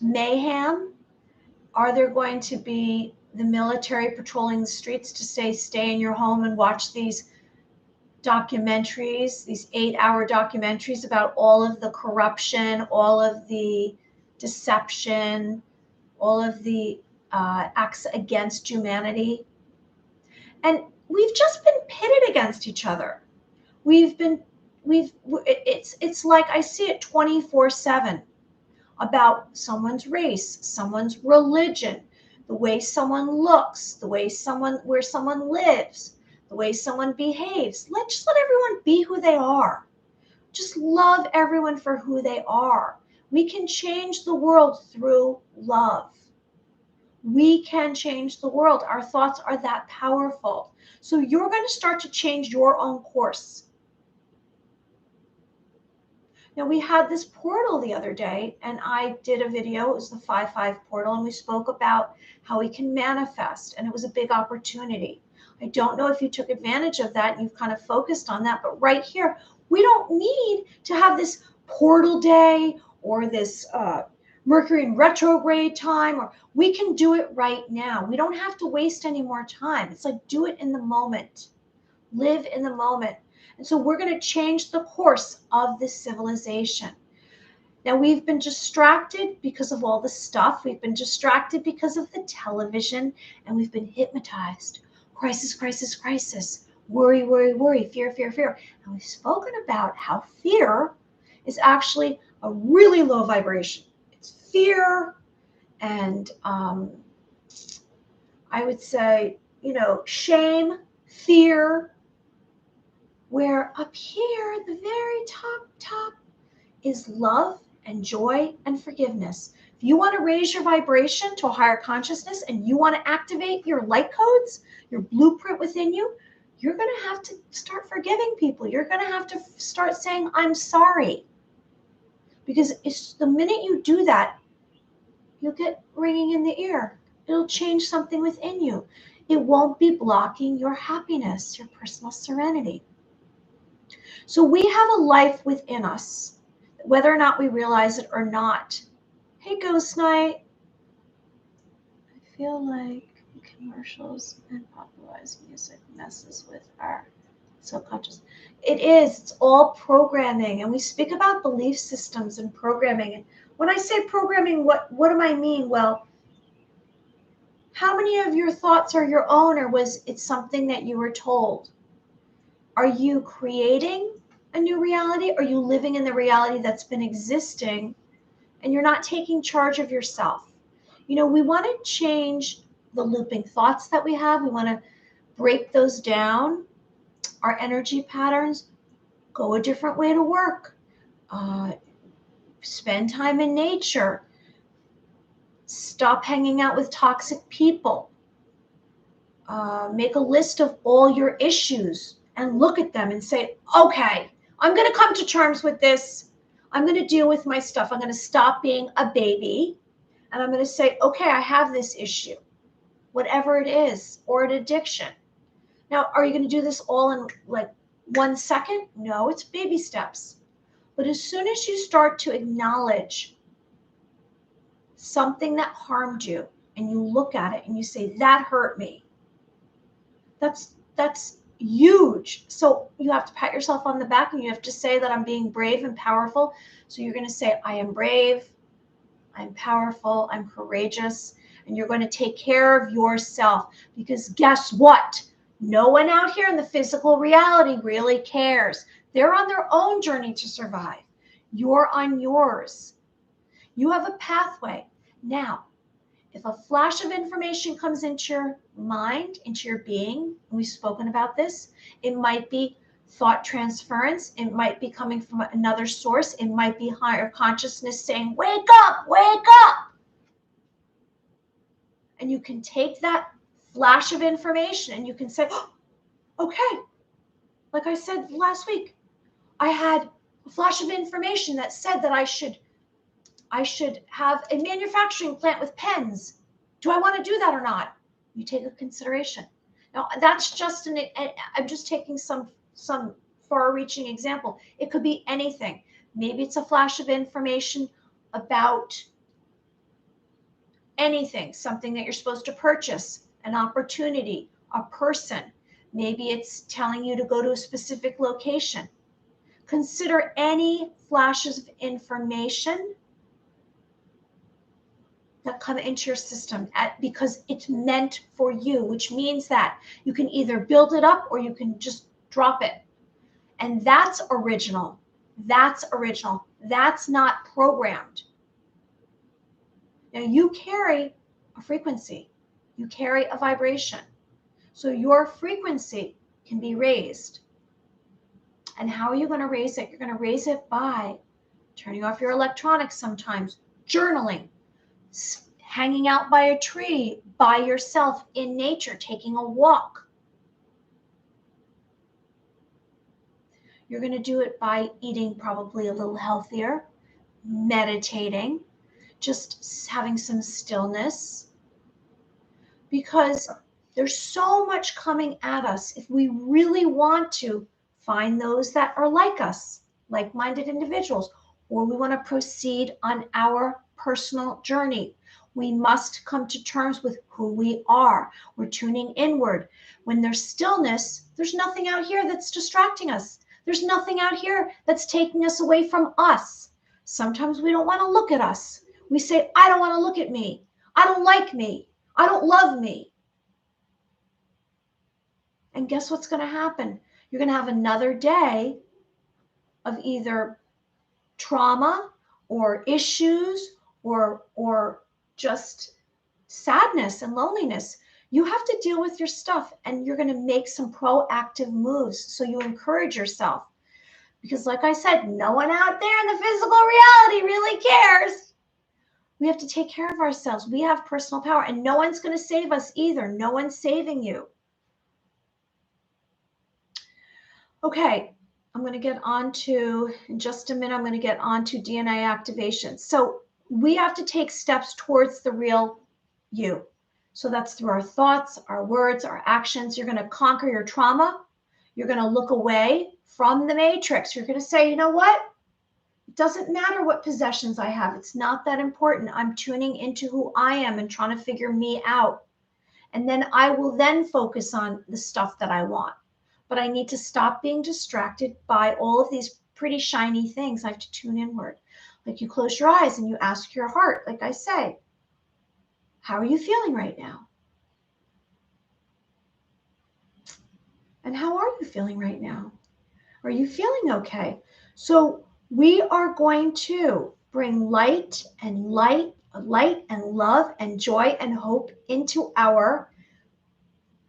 Speaker 1: mayhem? Are there going to be the military patrolling the streets to say, stay in your home and watch these documentaries, these 8-hour documentaries about all of the corruption, all of the deception, all of the acts against humanity? And we've just been pitted against each other. It's like I see it 24/7 about someone's race, someone's religion, the way someone looks, where someone lives, the way someone behaves. Let's let everyone be who they are. Just love everyone for who they are. We can change the world through love. We can change the world. Our thoughts are that powerful. So you're going to start to change your own course. Now, we had this portal the other day, and I did a video. It was the 5-5 portal, and we spoke about how we can manifest, and it was a big opportunity. I don't know if you took advantage of that and you've kind of focused on that, but right here, we don't need to have this portal day or this Mercury in retrograde time, or we can do it right now. We don't have to waste any more time. It's like, do it in the moment. Live in the moment. And so we're going to change the course of this civilization. Now, we've been distracted because of all the stuff. We've been distracted because of the television, and we've been hypnotized. Crisis, crisis, crisis. Worry, worry, worry. Fear, fear, fear. And we've spoken about how fear is actually a really low vibration. It's fear and I would say, shame, fear, where up here at the very top is love and joy and forgiveness. If you want to raise your vibration to a higher consciousness and you want to activate your light codes, your blueprint within you, you're going to have to start forgiving people. You're going to have to start saying, I'm sorry. Because the minute you do that, you'll get ringing in the ear. It'll change something within you. It won't be blocking your happiness, your personal serenity. So we have a life within us, whether or not we realize it or not. Hey, Ghost Night. I feel like commercials and popularized music messes with our subconscious. It is. It's all programming. And we speak about belief systems and programming. And when I say programming, what do I mean? Well, how many of your thoughts are your own, or was it something that you were told? Are you creating a new reality? Are you living in the reality that's been existing and you're not taking charge of yourself? We want to change the looping thoughts that we have. We want to break those down, our energy patterns, go a different way to work, spend time in nature, stop hanging out with toxic people, make a list of all your issues and look at them and say, okay, I'm going to come to terms with this. I'm going to deal with my stuff. I'm going to stop being a baby. And I'm going to say, okay, I have this issue, whatever it is, or an addiction. Now, are you going to do this all in like 1 second? No, it's baby steps. But as soon as you start to acknowledge something that harmed you and you look at it and you say, that hurt me, that's huge. So you have to pat yourself on the back and you have to say that I'm being brave and powerful. So you're going to say, I am brave, I'm powerful, I'm courageous, and you're going to take care of yourself, because guess what? No one out here in the physical reality really cares. They're on their own journey to survive. You're on yours. You have a pathway. Now, if a flash of information comes into your mind, into your being, and we've spoken about this, it might be thought transference. It might be coming from another source. It might be higher consciousness saying, wake up, wake up. And you can take that flash of information and you can say, oh, okay. Like I said last week, I had a flash of information that said that I should I should have a manufacturing plant with pens. Do I want to do that or not? You take a consideration. Now, that's just I'm just taking some far-reaching example. It could be anything. Maybe it's a flash of information about anything, something that you're supposed to purchase, an opportunity, a person. Maybe it's telling you to go to a specific location. Consider any flashes of information that come into your system because it's meant for you, which means that you can either build it up or you can just drop it. And that's original. That's original. That's not programmed. Now you carry a frequency. You carry a vibration. So your frequency can be raised. And how are you going to raise it? You're going to raise it by turning off your electronics sometimes, journaling, hanging out by a tree, by yourself in nature, taking a walk. You're going to do it by eating probably a little healthier, meditating, just having some stillness, because there's so much coming at us. If we really want to find those that are like us, like-minded individuals, or we want to proceed on our personal journey, we must come to terms with who we are. We're tuning inward. When there's stillness, there's nothing out here that's distracting us. There's nothing out here that's taking us away from us. Sometimes we don't want to look at us. We say, I don't want to look at me. I don't like me. I don't love me. And guess what's going to happen? You're going to have another day of either trauma or issues or just sadness and loneliness. You have to deal with your stuff, and you're going to make some proactive moves so you encourage yourself. Because like I said, no one out there in the physical reality really cares. We have to take care of ourselves. We have personal power, and no one's going to save us either. No one's saving you. Okay, I'm going to get on to, in just a minute, I'm going to get on to DNA activation. So we have to take steps towards the real you. So that's through our thoughts, our words, our actions. You're going to conquer your trauma. You're going to look away from the matrix. You're going to say, you know what? It doesn't matter what possessions I have. It's not that important. I'm tuning into who I am and trying to figure me out. And then I will then focus on the stuff that I want. But I need to stop being distracted by all of these pretty shiny things. I have to tune inward. Like you close your eyes and you ask your heart, like I say, how are you feeling right now? And how are you feeling right now? Are you feeling okay? So we are going to bring light and love and joy and hope into our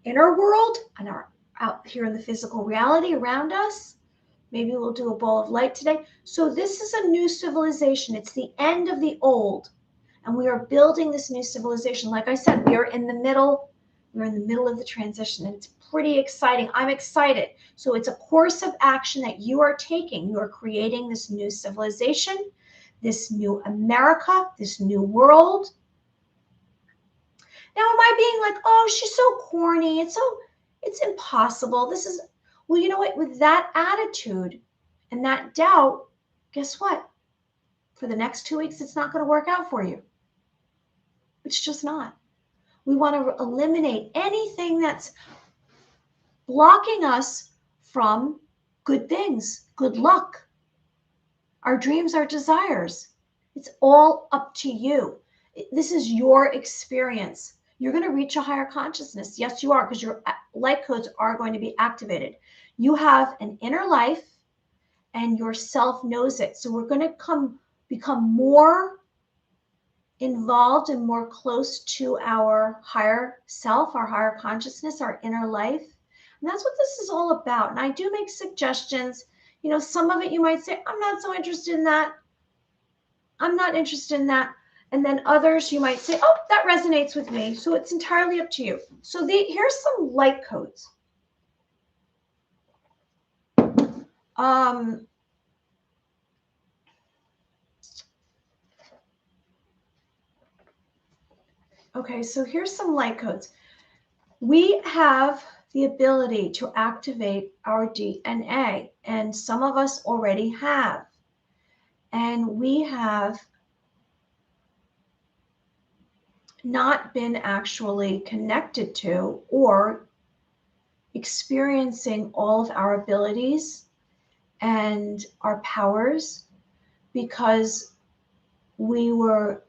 Speaker 1: inner world and our out here in the physical reality around us. Maybe we'll do a ball of light today. So this is a new civilization. It's the end of the old, and we are building this new civilization. Like I said, we're in the middle of the transition, and it's pretty exciting. I'm excited. So it's a course of action that you are taking. You are creating this new civilization, this new America, this new world. Now, am I being like, oh, she's so corny. It's impossible. Well, you know what? With that attitude and that doubt, guess what? For the next 2 weeks, it's not going to work out for you. It's just not. We want to eliminate anything that's blocking us from good things, good luck, our dreams, our desires. It's all up to you. This is your experience. You're going to reach a higher consciousness. Yes, you are, because your light codes are going to be activated. You have an inner life, and yourself knows it. So we're going to become more involved and more close to our higher self, our higher consciousness, our inner life. And that's what this is all about. And I do make suggestions. You know, some of it you might say, I'm not so interested in that. I'm not interested in that. And then others you might say, oh, that resonates with me. So it's entirely up to you. So here's some light codes. Okay, so here's some light codes. We have the ability to activate our DNA, and some of us already have. And we have not been actually connected to or experiencing all of our abilities and our powers because we were,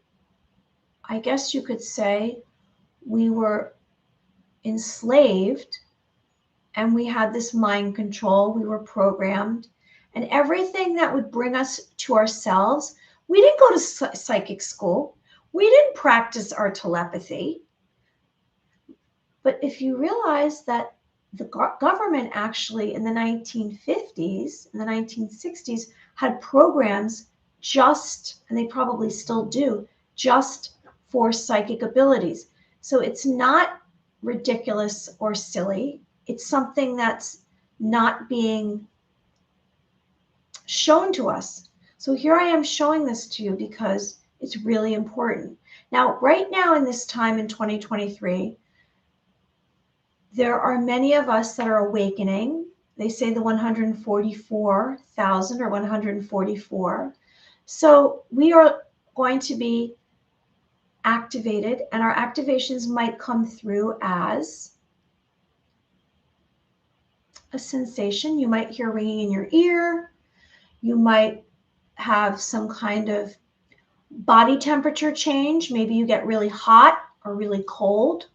Speaker 1: I guess you could say, we were enslaved and we had this mind control. We were programmed, and everything that would bring us to ourselves. We didn't go to psychic school. We didn't practice our telepathy. But if you realize that the government actually in the 1950s and the 1960s had programs just, and they probably still do, just for psychic abilities. So it's not ridiculous or silly. It's something that's not being shown to us. So here I am showing this to you because it's really important. Now, right now in this time in 2023, there are many of us that are awakening. They say the 144,000 or 144. So we are going to be activated, and our activations might come through as a sensation. You might hear ringing in your ear. You might have some kind of body temperature change. Maybe you get really hot or really cold.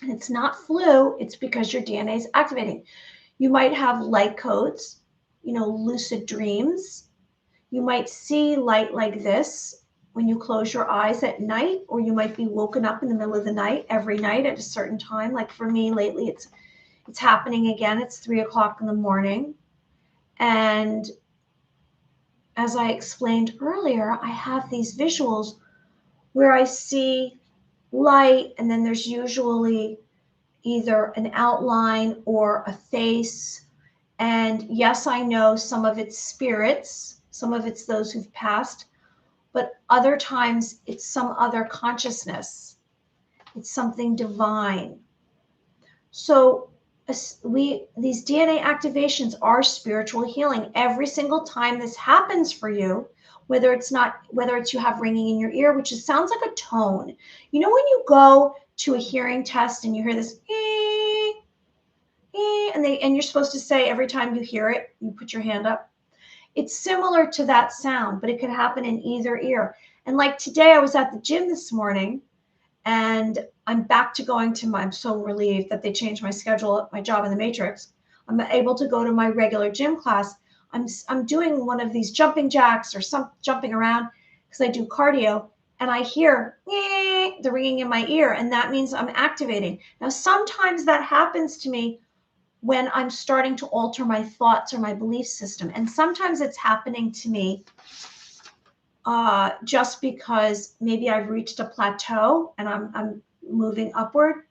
Speaker 1: And it's not flu, it's because your DNA is activating. You might have light codes, lucid dreams. You might see light like this when you close your eyes at night, or you might be woken up in the middle of the night every night at a certain time. Like for me lately, it's happening again. It's 3:00 in the morning. And as I explained earlier, I have these visuals where I see light, and then there's usually either an outline or a face. And yes, I know some of it's spirits, some of it's those who've passed, but other times it's some other consciousness. It's something divine. So these DNA activations are spiritual healing. Every single time this happens for you, whether it's you have ringing in your ear, which sounds like a tone. When you go to a hearing test and you hear this, and you're supposed to say every time you hear it, you put your hand up. It's similar to that sound, but it could happen in either ear. And like today, I was at the gym this morning, and I'm back to I'm so relieved that they changed my schedule at my job in the Matrix. I'm able to go to my regular gym class. I'm doing one of these jumping jacks or some jumping around because I do cardio, and I hear the ringing in my ear, and that means I'm activating. Now, sometimes that happens to me when I'm starting to alter my thoughts or my belief system. And sometimes it's happening to me just because maybe I've reached a plateau and I'm moving upward.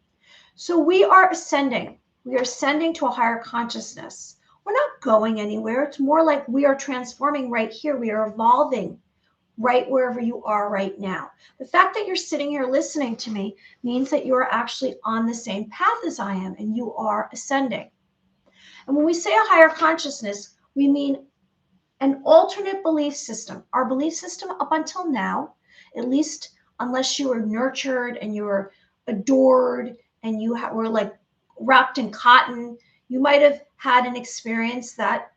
Speaker 1: So we are ascending. We are ascending to a higher consciousness. We're not going anywhere. It's more like we are transforming right here. We are evolving right wherever you are right now. The fact that you're sitting here listening to me means that you are actually on the same path as I am, and you are ascending. And when we say a higher consciousness, we mean an alternate belief system. Our belief system up until now, at least unless you were nurtured and you were adored and you were like wrapped in cotton, you might have had an experience that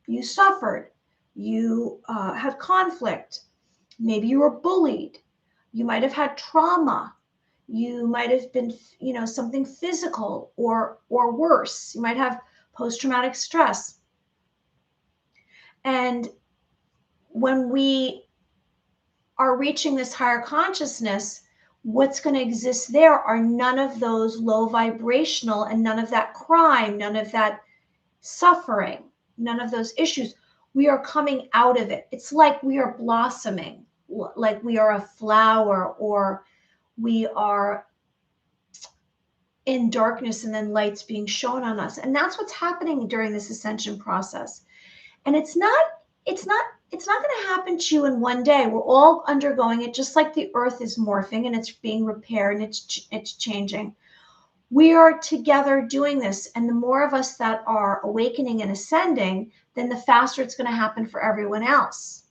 Speaker 1: you suffered. You had conflict. Maybe you were bullied. You might have had trauma. You might have been, something physical or worse. You might have post-traumatic stress. And when we are reaching this higher consciousness, what's going to exist there are none of those low vibrational and none of that crime, none of that suffering, none of those issues. We are coming out of it. It's like we are blossoming, like we are a flower, or we are in darkness and then light's being shown on us. And that's what's happening during this ascension process. And it's not it's not going to happen to you in one day. We're all undergoing it, just like the earth is morphing and it's being repaired and it's changing. We are together doing this. And the more of us that are awakening and ascending, then the faster it's going to happen for everyone else.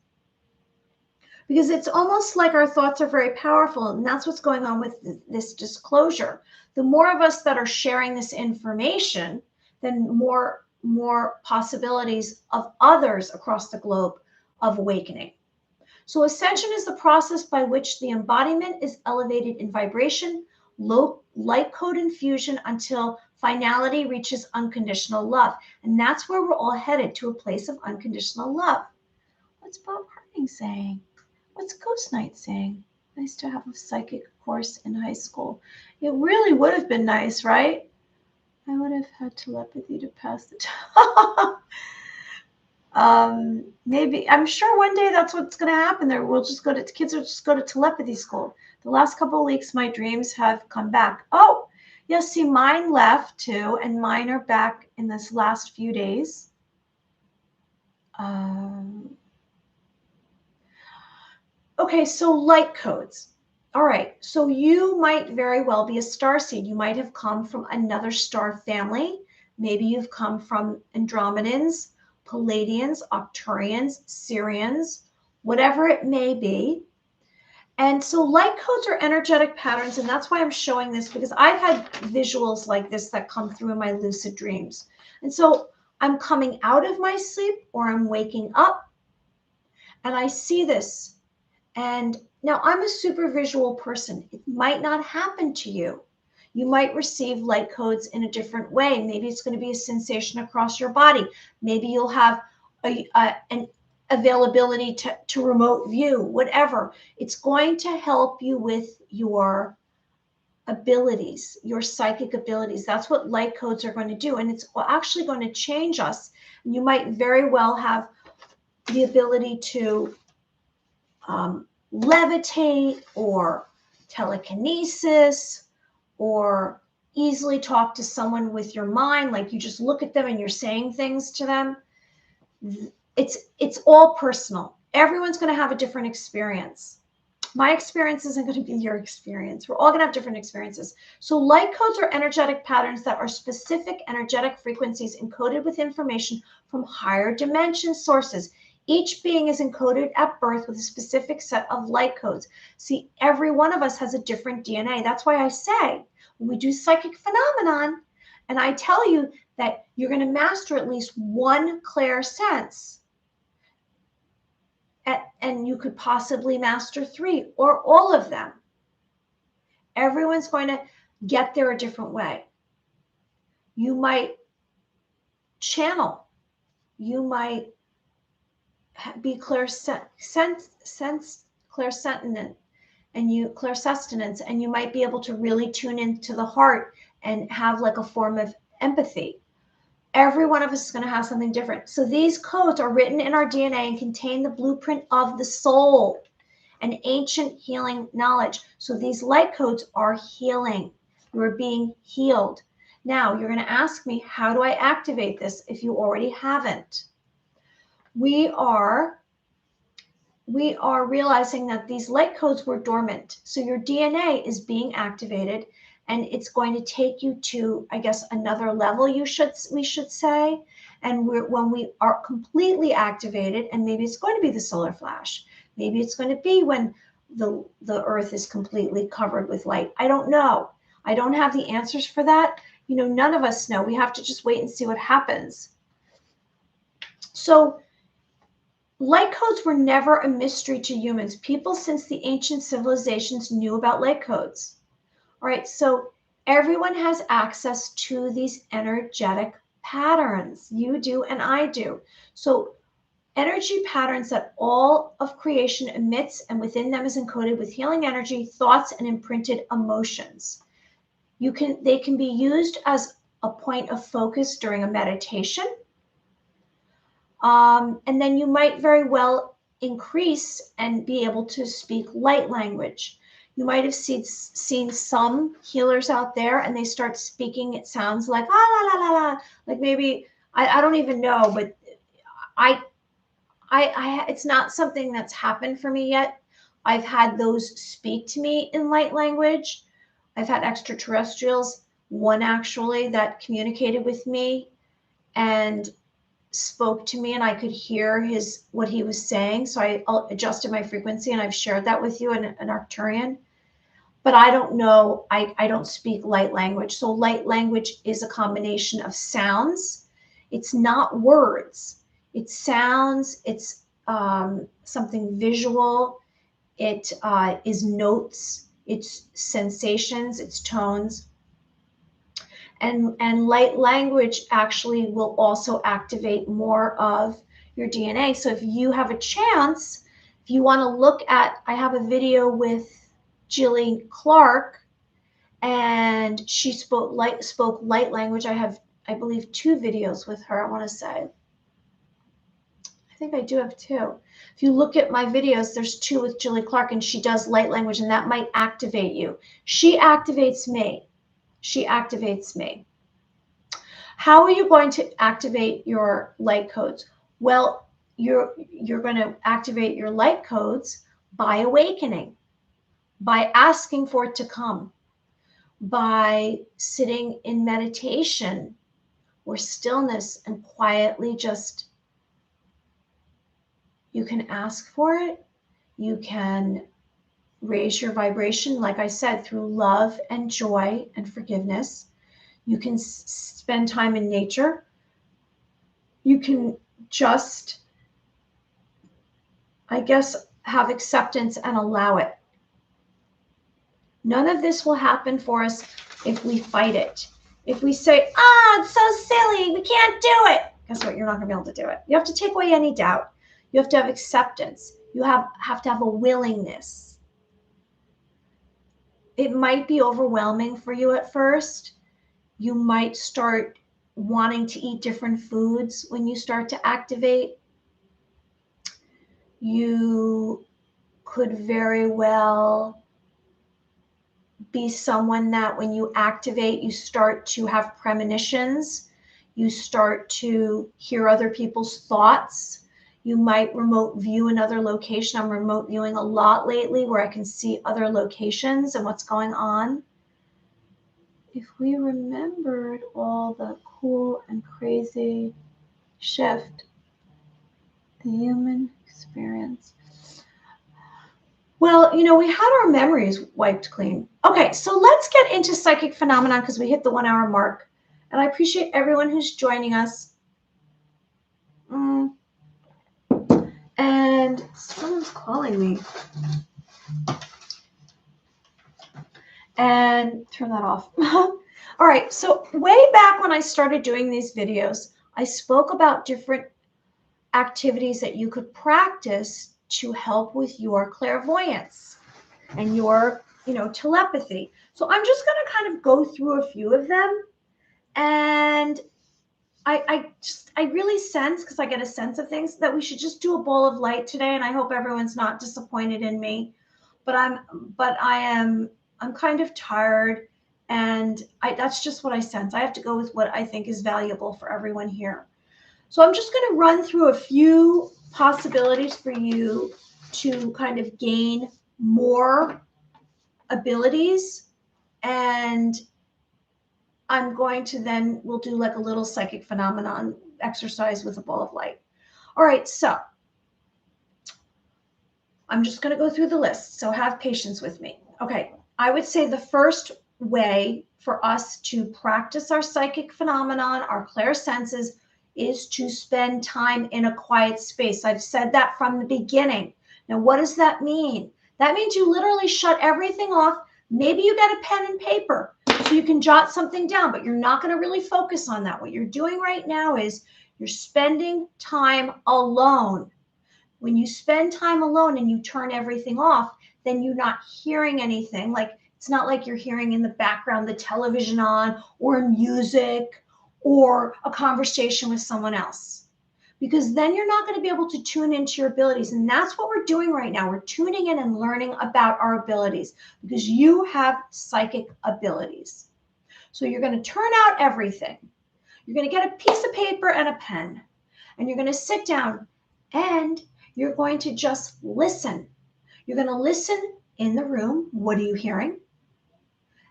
Speaker 1: Because it's almost like our thoughts are very powerful. And that's what's going on with this disclosure. The more of us that are sharing this information, then more possibilities of others across the globe of awakening. So ascension is the process by which the embodiment is elevated in vibration, low light code infusion until finality reaches unconditional love. And that's where we're all headed, to a place of unconditional love. What's Bob Harding saying? What's Ghost Knight saying? Nice to have a psychic course in high school. It really would have been nice, right? I would have had telepathy to pass the time. Maybe, I'm sure one day that's what's going to happen there. Kids will just go to telepathy school. The last couple of weeks, my dreams have come back. Oh, yeah, see, mine left too, and mine are back in this last few days. Okay, so light codes. All right, so you might very well be a starseed. You might have come from another star family. Maybe you've come from Andromedans, Palladians, Arcturians, Sirians, whatever it may be. And so light codes are energetic patterns, and that's why I'm showing this, because I've had visuals like this that come through in my lucid dreams. And so I'm coming out of my sleep or I'm waking up and I see this. And now I'm a super visual person. It might not happen to you. You might receive light codes in a different way. Maybe it's going to be a sensation across your body. Maybe you'll have an availability to remote view, whatever. It's going to help you with your abilities, your psychic abilities. That's what light codes are going to do. And it's actually going to change us. And you might very well have the ability to levitate or telekinesis or easily talk to someone with your mind, like you just look at them and you're saying things to them. It's all personal. Everyone's going to have a different experience. My experience isn't going to be your experience. We're all going to have different experiences. So light codes are energetic patterns that are specific energetic frequencies encoded with information from higher dimension sources. Each being is encoded at birth with a specific set of light codes. See, every one of us has a different DNA. That's why I say, when we do psychic phenomenon, and I tell you that you're going to master at least one clair sense, and you could possibly master 3 or all of them. Everyone's going to get there a different way. You might channel. You might be clairsentient, and you might be able to really tune into the heart and have like a form of empathy. Every one of us is going to have something different. So these codes are written in our DNA and contain the blueprint of the soul and ancient healing knowledge. So these light codes are healing. You're being healed. Now you're going to ask me, how do I activate this if you already haven't? We are realizing that these light codes were dormant. So your DNA is being activated, and it's going to take you to, I guess, another level, we should say. And when we are completely activated, and maybe it's going to be the solar flash, maybe it's going to be when the earth is completely covered with light. I don't know. I don't have the answers for that. None of us know. We have to just wait and see what happens. So light codes were never a mystery to humans. People since the ancient civilizations knew about light codes. All right, so everyone has access to these energetic patterns. You do and I do. So energy patterns that all of creation emits, and within them is encoded with healing energy, thoughts, and imprinted emotions. They can be used as a point of focus during a meditation. And then you might very well increase and be able to speak light language. You might have seen some healers out there, and they start speaking. It sounds like la la la la, like maybe I don't even know, but I it's not something that's happened for me yet. I've had those speak to me in light language. I've had extraterrestrials, one actually that communicated with me and spoke to me, and I could hear what he was saying. So I adjusted my frequency, and I've shared that with you in an Arcturian. But I don't know, I don't speak light language. So light language is a combination of sounds. It's not words. It's sounds. It's something visual. It is notes. It's sensations. It's tones. And light language actually will also activate more of your DNA. So if you have a chance, if you want to look at, I have a video with Jilly Clark, and she spoke light language. I have, I believe, 2 videos with her, I want to say. I think I do have 2. If you look at my videos, there's 2 with Jilly Clark, and she does light language, and that might activate you. She activates me. She activates me. How are you going to activate your light codes? Well, you're going to activate your light codes by awakening, by asking for it to come, by sitting in meditation or stillness and quietly just, you can ask for it. You can raise your vibration, like I said, through love and joy and forgiveness. You can spend time in nature. You can just, I guess, have acceptance and allow it. None of this will happen for us if we fight it. If we say, it's so silly, we can't do it. Guess what? You're not going to be able to do it. You have to take away any doubt. You have to have acceptance. You have to have a willingness. It might be overwhelming for you at first. You might start wanting to eat different foods when you start to activate. You could very well be someone that when you activate, you start to have premonitions. You start to hear other people's thoughts. You might remote view another location. I'm remote viewing a lot lately where I can see other locations and what's going on. If we remembered all the cool and crazy shift, the human experience. Well, we had our memories wiped clean. Okay, so let's get into psychic phenomena because we hit the 1 hour mark. And I appreciate everyone who's joining us. And someone's calling me. And turn that off. All right, so way back when I started doing these videos, I spoke about different activities that you could practice to help with your clairvoyance and your, telepathy. So I'm just going to kind of go through a few of them. And I really sense, because I get a sense of things, that we should just do a bowl of light today. And I hope everyone's not disappointed in me, but I'm kind of tired, and that's just what I sense. I have to go with what I think is valuable for everyone here. So I'm just going to run through a few possibilities for you to kind of gain more abilities, and I'm going to we'll do like a little psychic phenomenon exercise with a ball of light. All right, so I'm just going to go through the list, so have patience with me. Okay, I would say the first way for us to practice our psychic phenomenon, our clairsenses, is to spend time in a quiet space. I've said that from the beginning. Now, what does that mean? That means you literally shut everything off. Maybe you get a pen and paper so you can jot something down, but you're not going to really focus on that. What you're doing right now is you're spending time alone. When you spend time alone and you turn everything off, then you're not hearing anything. Like, it's not like you're hearing in the background the television on or music or a conversation with someone else, because then you're not going to be able to tune into your abilities. And that's what we're doing right now. We're tuning in and learning about our abilities, because you have psychic abilities. So you're going to turn out everything. You're going to get a piece of paper and a pen, and you're going to sit down And you're going to just listen. You're going to listen in the room. What are you hearing?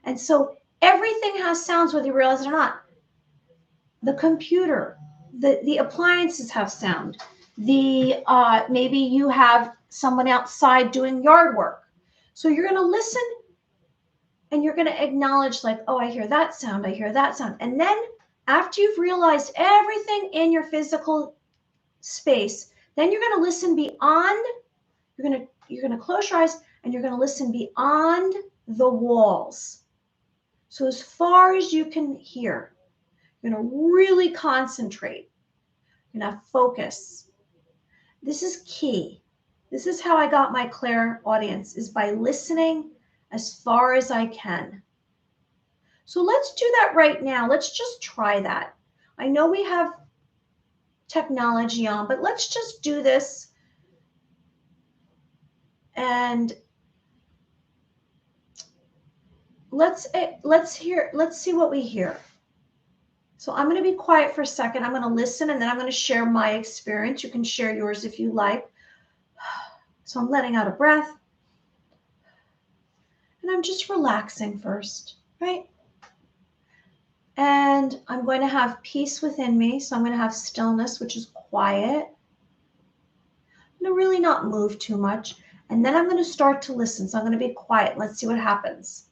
Speaker 1: And so everything has sounds, whether you realize it or not. The computer, the appliances have sound. Maybe you have someone outside doing yard work. So you're going to listen and you're going to acknowledge, like, oh, I hear that sound. I hear that sound. And then after you've realized everything in your physical space, then you're going to listen beyond. You're going to close your eyes and you're going to listen beyond the walls. So as far as you can hear, you're going to really concentrate. You're going to focus. This is key. This is how I got my clairaudience, is by listening as far as I can. So let's do that right now. Let's just try that. I know we have technology on, but let's just do this. And let's see what we hear. So I'm going to be quiet for a second. I'm going to listen, and then I'm going to share my experience. You can share yours if you like. So I'm letting out a breath. And I'm just relaxing first, right? And I'm going to have peace within me. So I'm going to have stillness, which is quiet. I'm going to really not move too much. And then I'm going to start to listen. So I'm going to be quiet. Let's see what happens.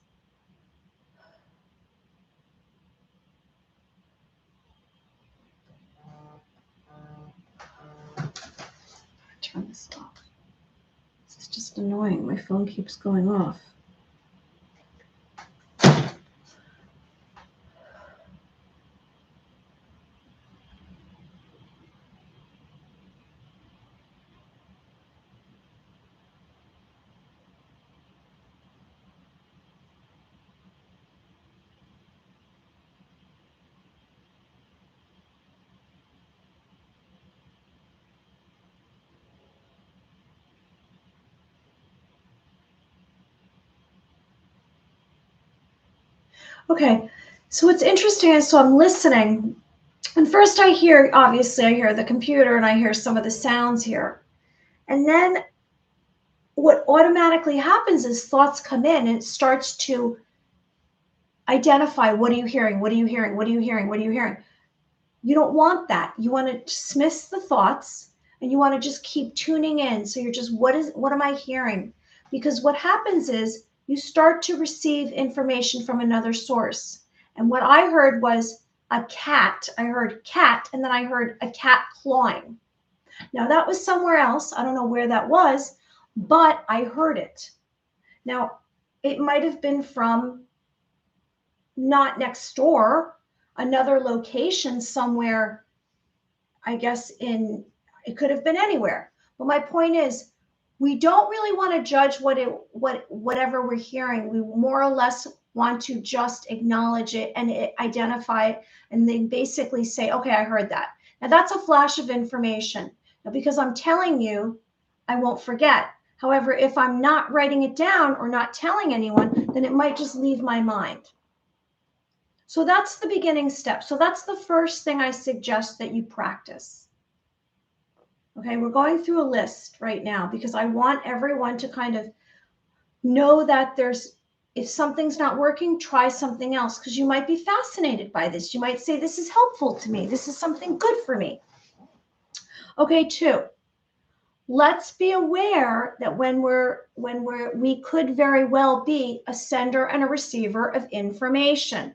Speaker 1: Turn this off. This is just annoying. My phone keeps going off. Okay, so what's interesting is, so I'm listening, and first obviously I hear the computer and I hear some of the sounds here. And then what automatically happens is thoughts come in and it starts to identify, what are you hearing? What are you hearing? What are you hearing? What are you hearing? You don't want that. You want to dismiss the thoughts and you want to just keep tuning in. So you're just, what am I hearing? Because what happens is you start to receive information from another source. And what I heard was a cat. I heard cat, and then I heard a cat clawing. Now that was somewhere else. I don't know where that was, but I heard it. Now, it might have been from not next door, another location somewhere, I guess it could have been anywhere. But my point is, we don't really want to judge whatever we're hearing. We more or less want to just acknowledge it and identify it, and then basically say, okay, I heard that. Now that's a flash of information. Now, because I'm telling you, I won't forget. However, if I'm not writing it down or not telling anyone, then it might just leave my mind. So that's the beginning step. So that's the first thing I suggest that you practice. Okay, we're going through a list right now because I want everyone to kind of know that if something's not working, try something else, because you might be fascinated by this. You might say, this is helpful to me. This is something good for me. Okay, 2, let's be aware that we could very well be a sender and a receiver of information.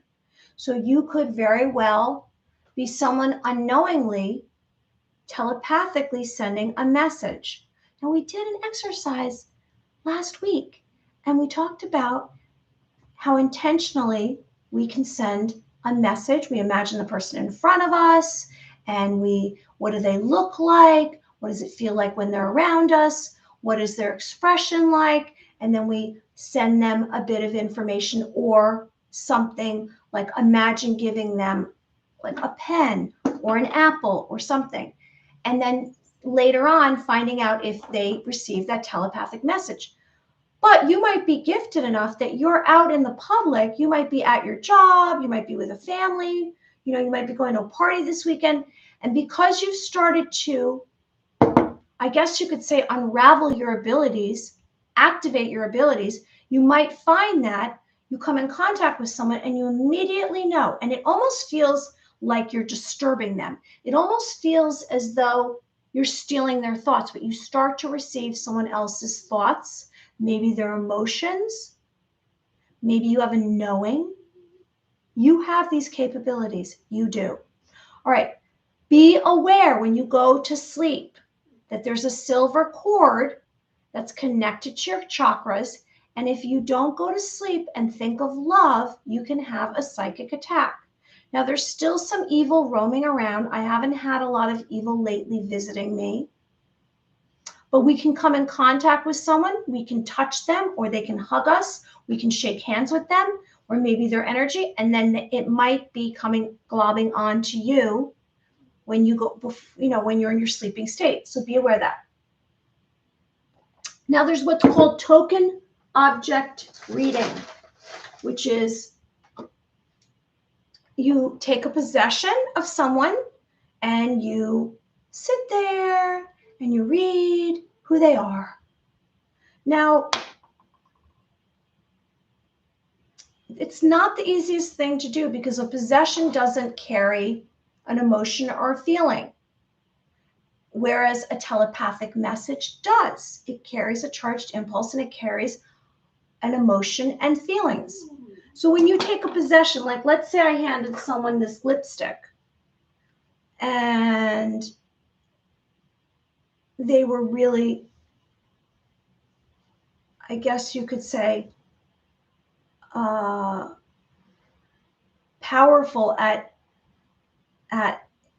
Speaker 1: So you could very well be someone unknowingly, telepathically sending a message. Now, we did an exercise last week, and we talked about how intentionally we can send a message. We imagine the person in front of us, and what do they look like? What does it feel like when they're around us? What is their expression like? And then we send them a bit of information or something, like imagine giving them like a pen or an apple or something. And then later on, finding out if they receive that telepathic message. But you might be gifted enough that you're out in the public. You might be at your job. You might be with a family. You might be going to a party this weekend. And because you've started to I guess you could say, unravel your abilities, activate your abilities, you might find that you come in contact with someone and you immediately know, and it almost feels like you're disturbing them. It almost feels as though you're stealing their thoughts, but you start to receive someone else's thoughts, maybe their emotions, maybe you have a knowing. You have these capabilities. You do. All right. Be aware when you go to sleep that there's a silver cord that's connected to your chakras. And if you don't go to sleep and think of love, you can have a psychic attack. Now, there's still some evil roaming around. I haven't had a lot of evil lately visiting me. But we can come in contact with someone, we can touch them, or they can hug us, we can shake hands with them, or maybe their energy, and then it might be coming globbing onto you when you go, when you're in your sleeping state. So be aware of that. Now there's what's called token object reading, which is you take a possession of someone and you sit there and you read who they are. Now, it's not the easiest thing to do because a possession doesn't carry an emotion or a feeling, whereas a telepathic message does. It carries a charged impulse and it carries an emotion and feelings. So when you take a possession, like let's say I handed someone this lipstick and they were really, I guess you could say, powerful at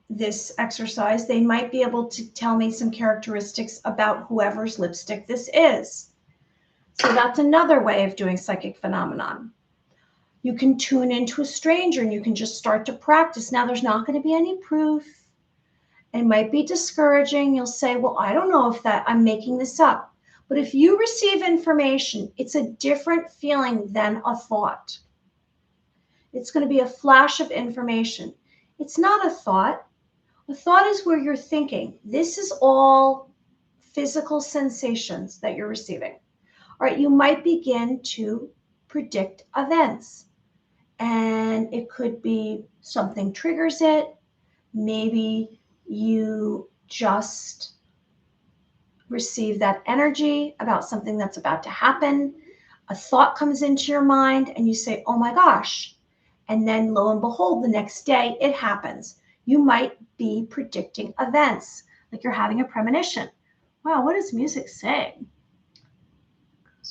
Speaker 1: this exercise, they might be able to tell me some characteristics about whoever's lipstick this is. So that's another way of doing psychic phenomenon. You can tune into a stranger and you can just start to practice. Now, there's not going to be any proof. It might be discouraging. You'll say, well, I don't know if that, I'm making this up. But if you receive information, it's a different feeling than a thought. It's going to be a flash of information. It's not a thought. A thought is where you're thinking. This is all physical sensations that you're receiving. All right, you might begin to predict events. And it could be something triggers it. Maybe you just receive that energy about something that's about to happen. A thought comes into your mind and you say, oh my gosh. And then lo and behold, the next day it happens. You might be predicting events, like you're having a premonition. Wow, what does music say?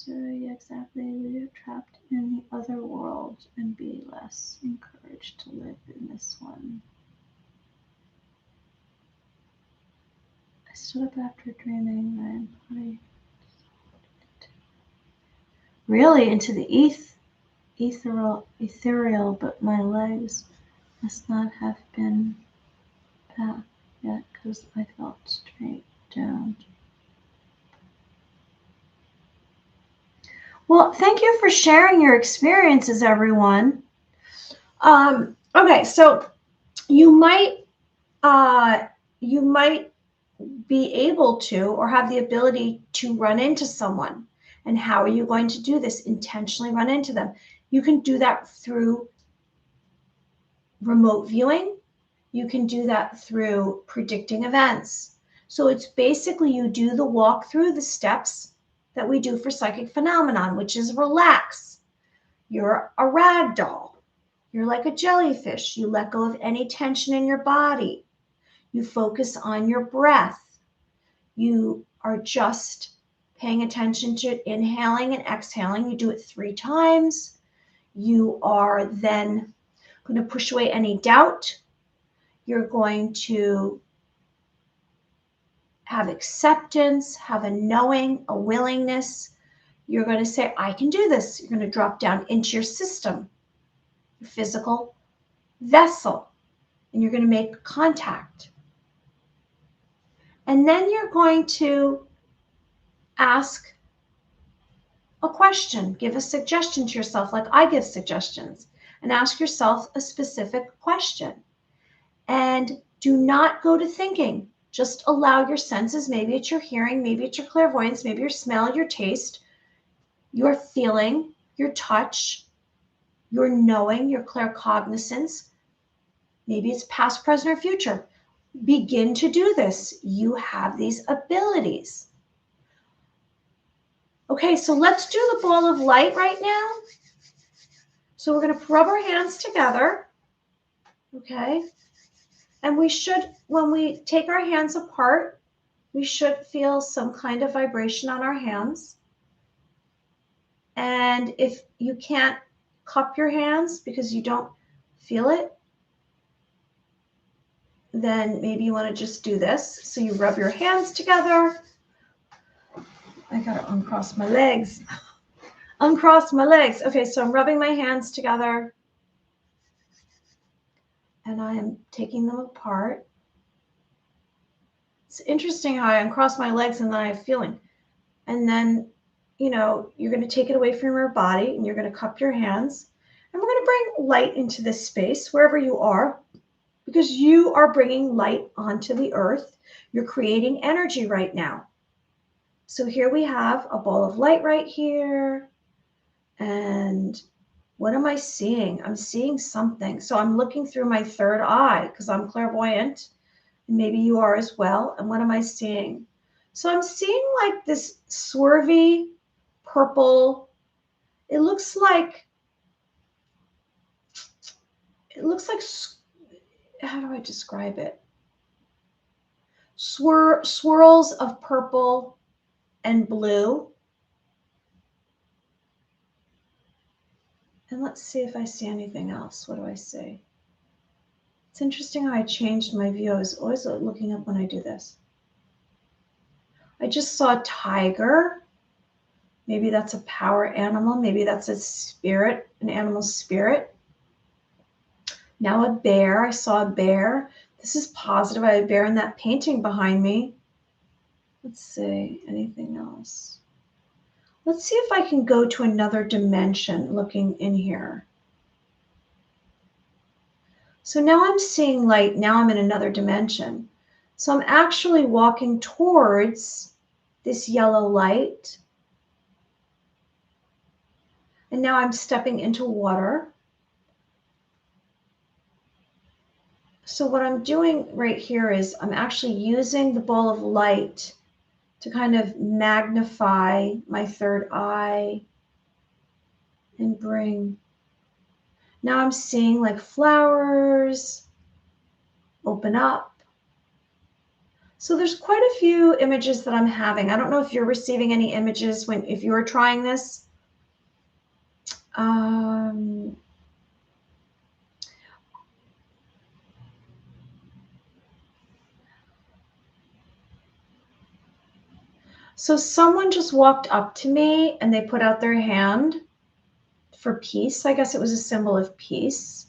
Speaker 1: Exactly, we're trapped in the other world and be less encouraged to live in this one. I stood up after dreaming my body really into the ethereal, but my legs must not have been back yet because I felt straight down. Well, thank you for sharing your experiences, everyone. Okay, so you might be able to or have the ability to run into someone. And how are you going to do this? Intentionally run into them. You can do that through remote viewing. You can do that through predicting events. So it's basically you do the walk through the steps that we do for psychic phenomenon, which is relax. You're a rag doll. You're like a jellyfish. You let go of any tension in your body. You focus on your breath. You are just paying attention to inhaling and exhaling. You do it 3 times. You are then going to push away any doubt. You're going to have acceptance, have a knowing, a willingness. You're going to say, I can do this. You're going to drop down into your system, your physical vessel, and you're going to make contact. And then you're going to ask a question, give a suggestion to yourself, like I give suggestions, and ask yourself a specific question. And do not go to thinking. Just allow your senses, maybe it's your hearing, maybe it's your clairvoyance, maybe your smell, your taste, your feeling, your touch, your knowing, your claircognizance. Maybe it's past, present, or future. Begin to do this. You have these abilities. Okay, so let's do the ball of light right now. So we're going to rub our hands together. Okay. And we should, when we take our hands apart, we should feel some kind of vibration on our hands. And if you can't cup your hands because you don't feel it, then maybe you want to just do this. So you rub your hands together. I got to uncross my legs. Uncross my legs. Okay, so I'm rubbing my hands together. And I am taking them apart. It's interesting how I uncross my legs and then I have feeling. And then, you know, you're going to take it away from your body and you're going to cup your hands. And we're going to bring light into this space wherever you are, because you are bringing light onto the earth. You're creating energy right now. So here we have a ball of light right here. And what am I seeing? I'm seeing something. So I'm looking through my third eye because I'm clairvoyant. And maybe you are as well. And what am I seeing? So I'm seeing like this swervy purple. It looks like, how do I describe it? Swirls of purple and blue. And let's see if I see anything else. What do I see? It's interesting how I changed my view. I was always looking up when I do this. I just saw a tiger. Maybe that's a power animal. Maybe that's a spirit, an animal spirit. Now a bear. I saw a bear. This is positive. I have a bear in that painting behind me. Let's see. Anything else? Let's see if I can go to another dimension looking in here. So now I'm seeing light. Now I'm in another dimension. So I'm actually walking towards this yellow light. And now I'm stepping into water. So what I'm doing right here is I'm actually using the ball of light to kind of magnify my third eye and bring. Now I'm seeing like flowers open up. So there's quite a few images that I'm having. I don't know if you're receiving any images if you are trying this. So someone just walked up to me and they put out their hand for peace. I guess it was a symbol of peace.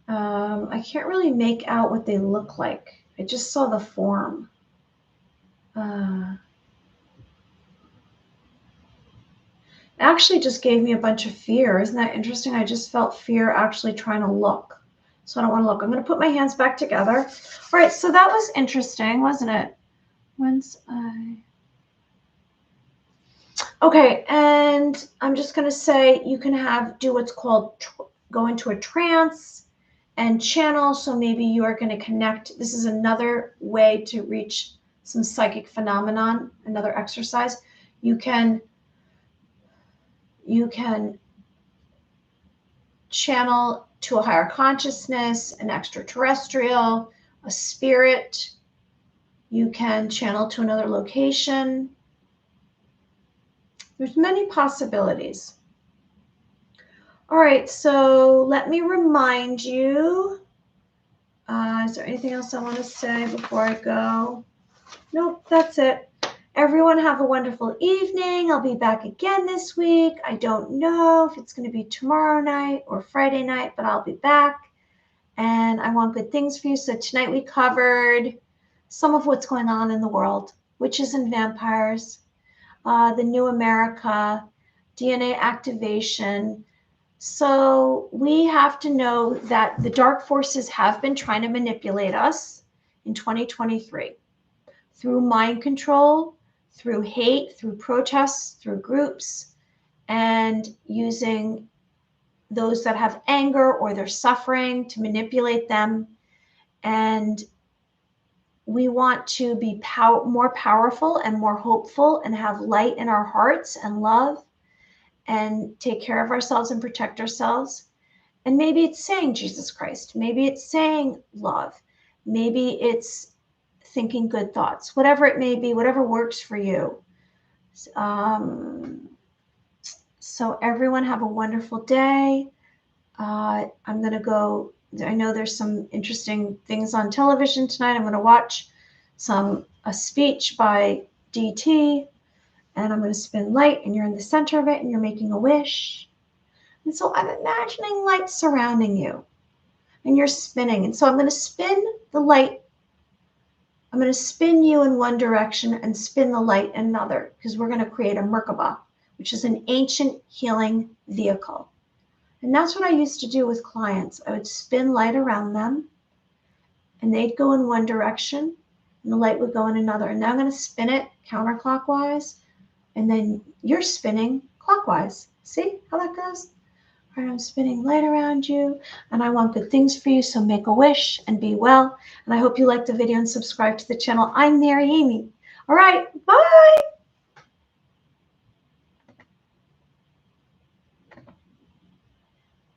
Speaker 1: I can't really make out what they look like. I just saw the form. It actually just gave me a bunch of fear. Isn't that interesting? I just felt fear actually trying to look. So I don't want to look. I'm going to put my hands back together. All right, so that was interesting, wasn't it? Okay, and I'm just going to say you can do what's called go into a trance and channel. So maybe you are going to connect. This is another way to reach some psychic phenomenon, another exercise. You can channel to a higher consciousness, an extraterrestrial, a spirit. You can channel to another location. There's many possibilities. All right, so let me remind you. Is there anything else I want to say before I go? Nope, that's it. Everyone have a wonderful evening. I'll be back again this week. I don't know if it's going to be tomorrow night or Friday night, but I'll be back. And I want good things for you. So tonight we covered some of what's going on in the world, witches and vampires, the new America, DNA activation. So we have to know that the dark forces have been trying to manipulate us in 2023 through mind control, through hate, through protests, through groups, and using those that have anger or they're suffering to manipulate them. And we want to be more powerful and more hopeful and have light in our hearts and love and take care of ourselves and protect ourselves. And maybe it's saying Jesus Christ. Maybe it's saying love. Maybe it's thinking good thoughts, whatever it may be, whatever works for you. So everyone have a wonderful day. I'm going to go. I know there's some interesting things on television tonight. I'm going to watch a speech by DT, and I'm going to spin light, and you're in the center of it, and you're making a wish. And so I'm imagining light surrounding you, and you're spinning. And so I'm going to spin the light. I'm going to spin you in one direction and spin the light in another, because we're going to create a Merkaba, which is an ancient healing vehicle. And that's what I used to do with clients. I would spin light around them, and they'd go in one direction, and the light would go in another. And now I'm going to spin it counterclockwise, and then you're spinning clockwise. See how that goes? All right, I'm spinning light around you, and I want good things for you, so make a wish and be well. And I hope you liked the video and subscribe to the channel. I'm Mary Amy. All right, bye.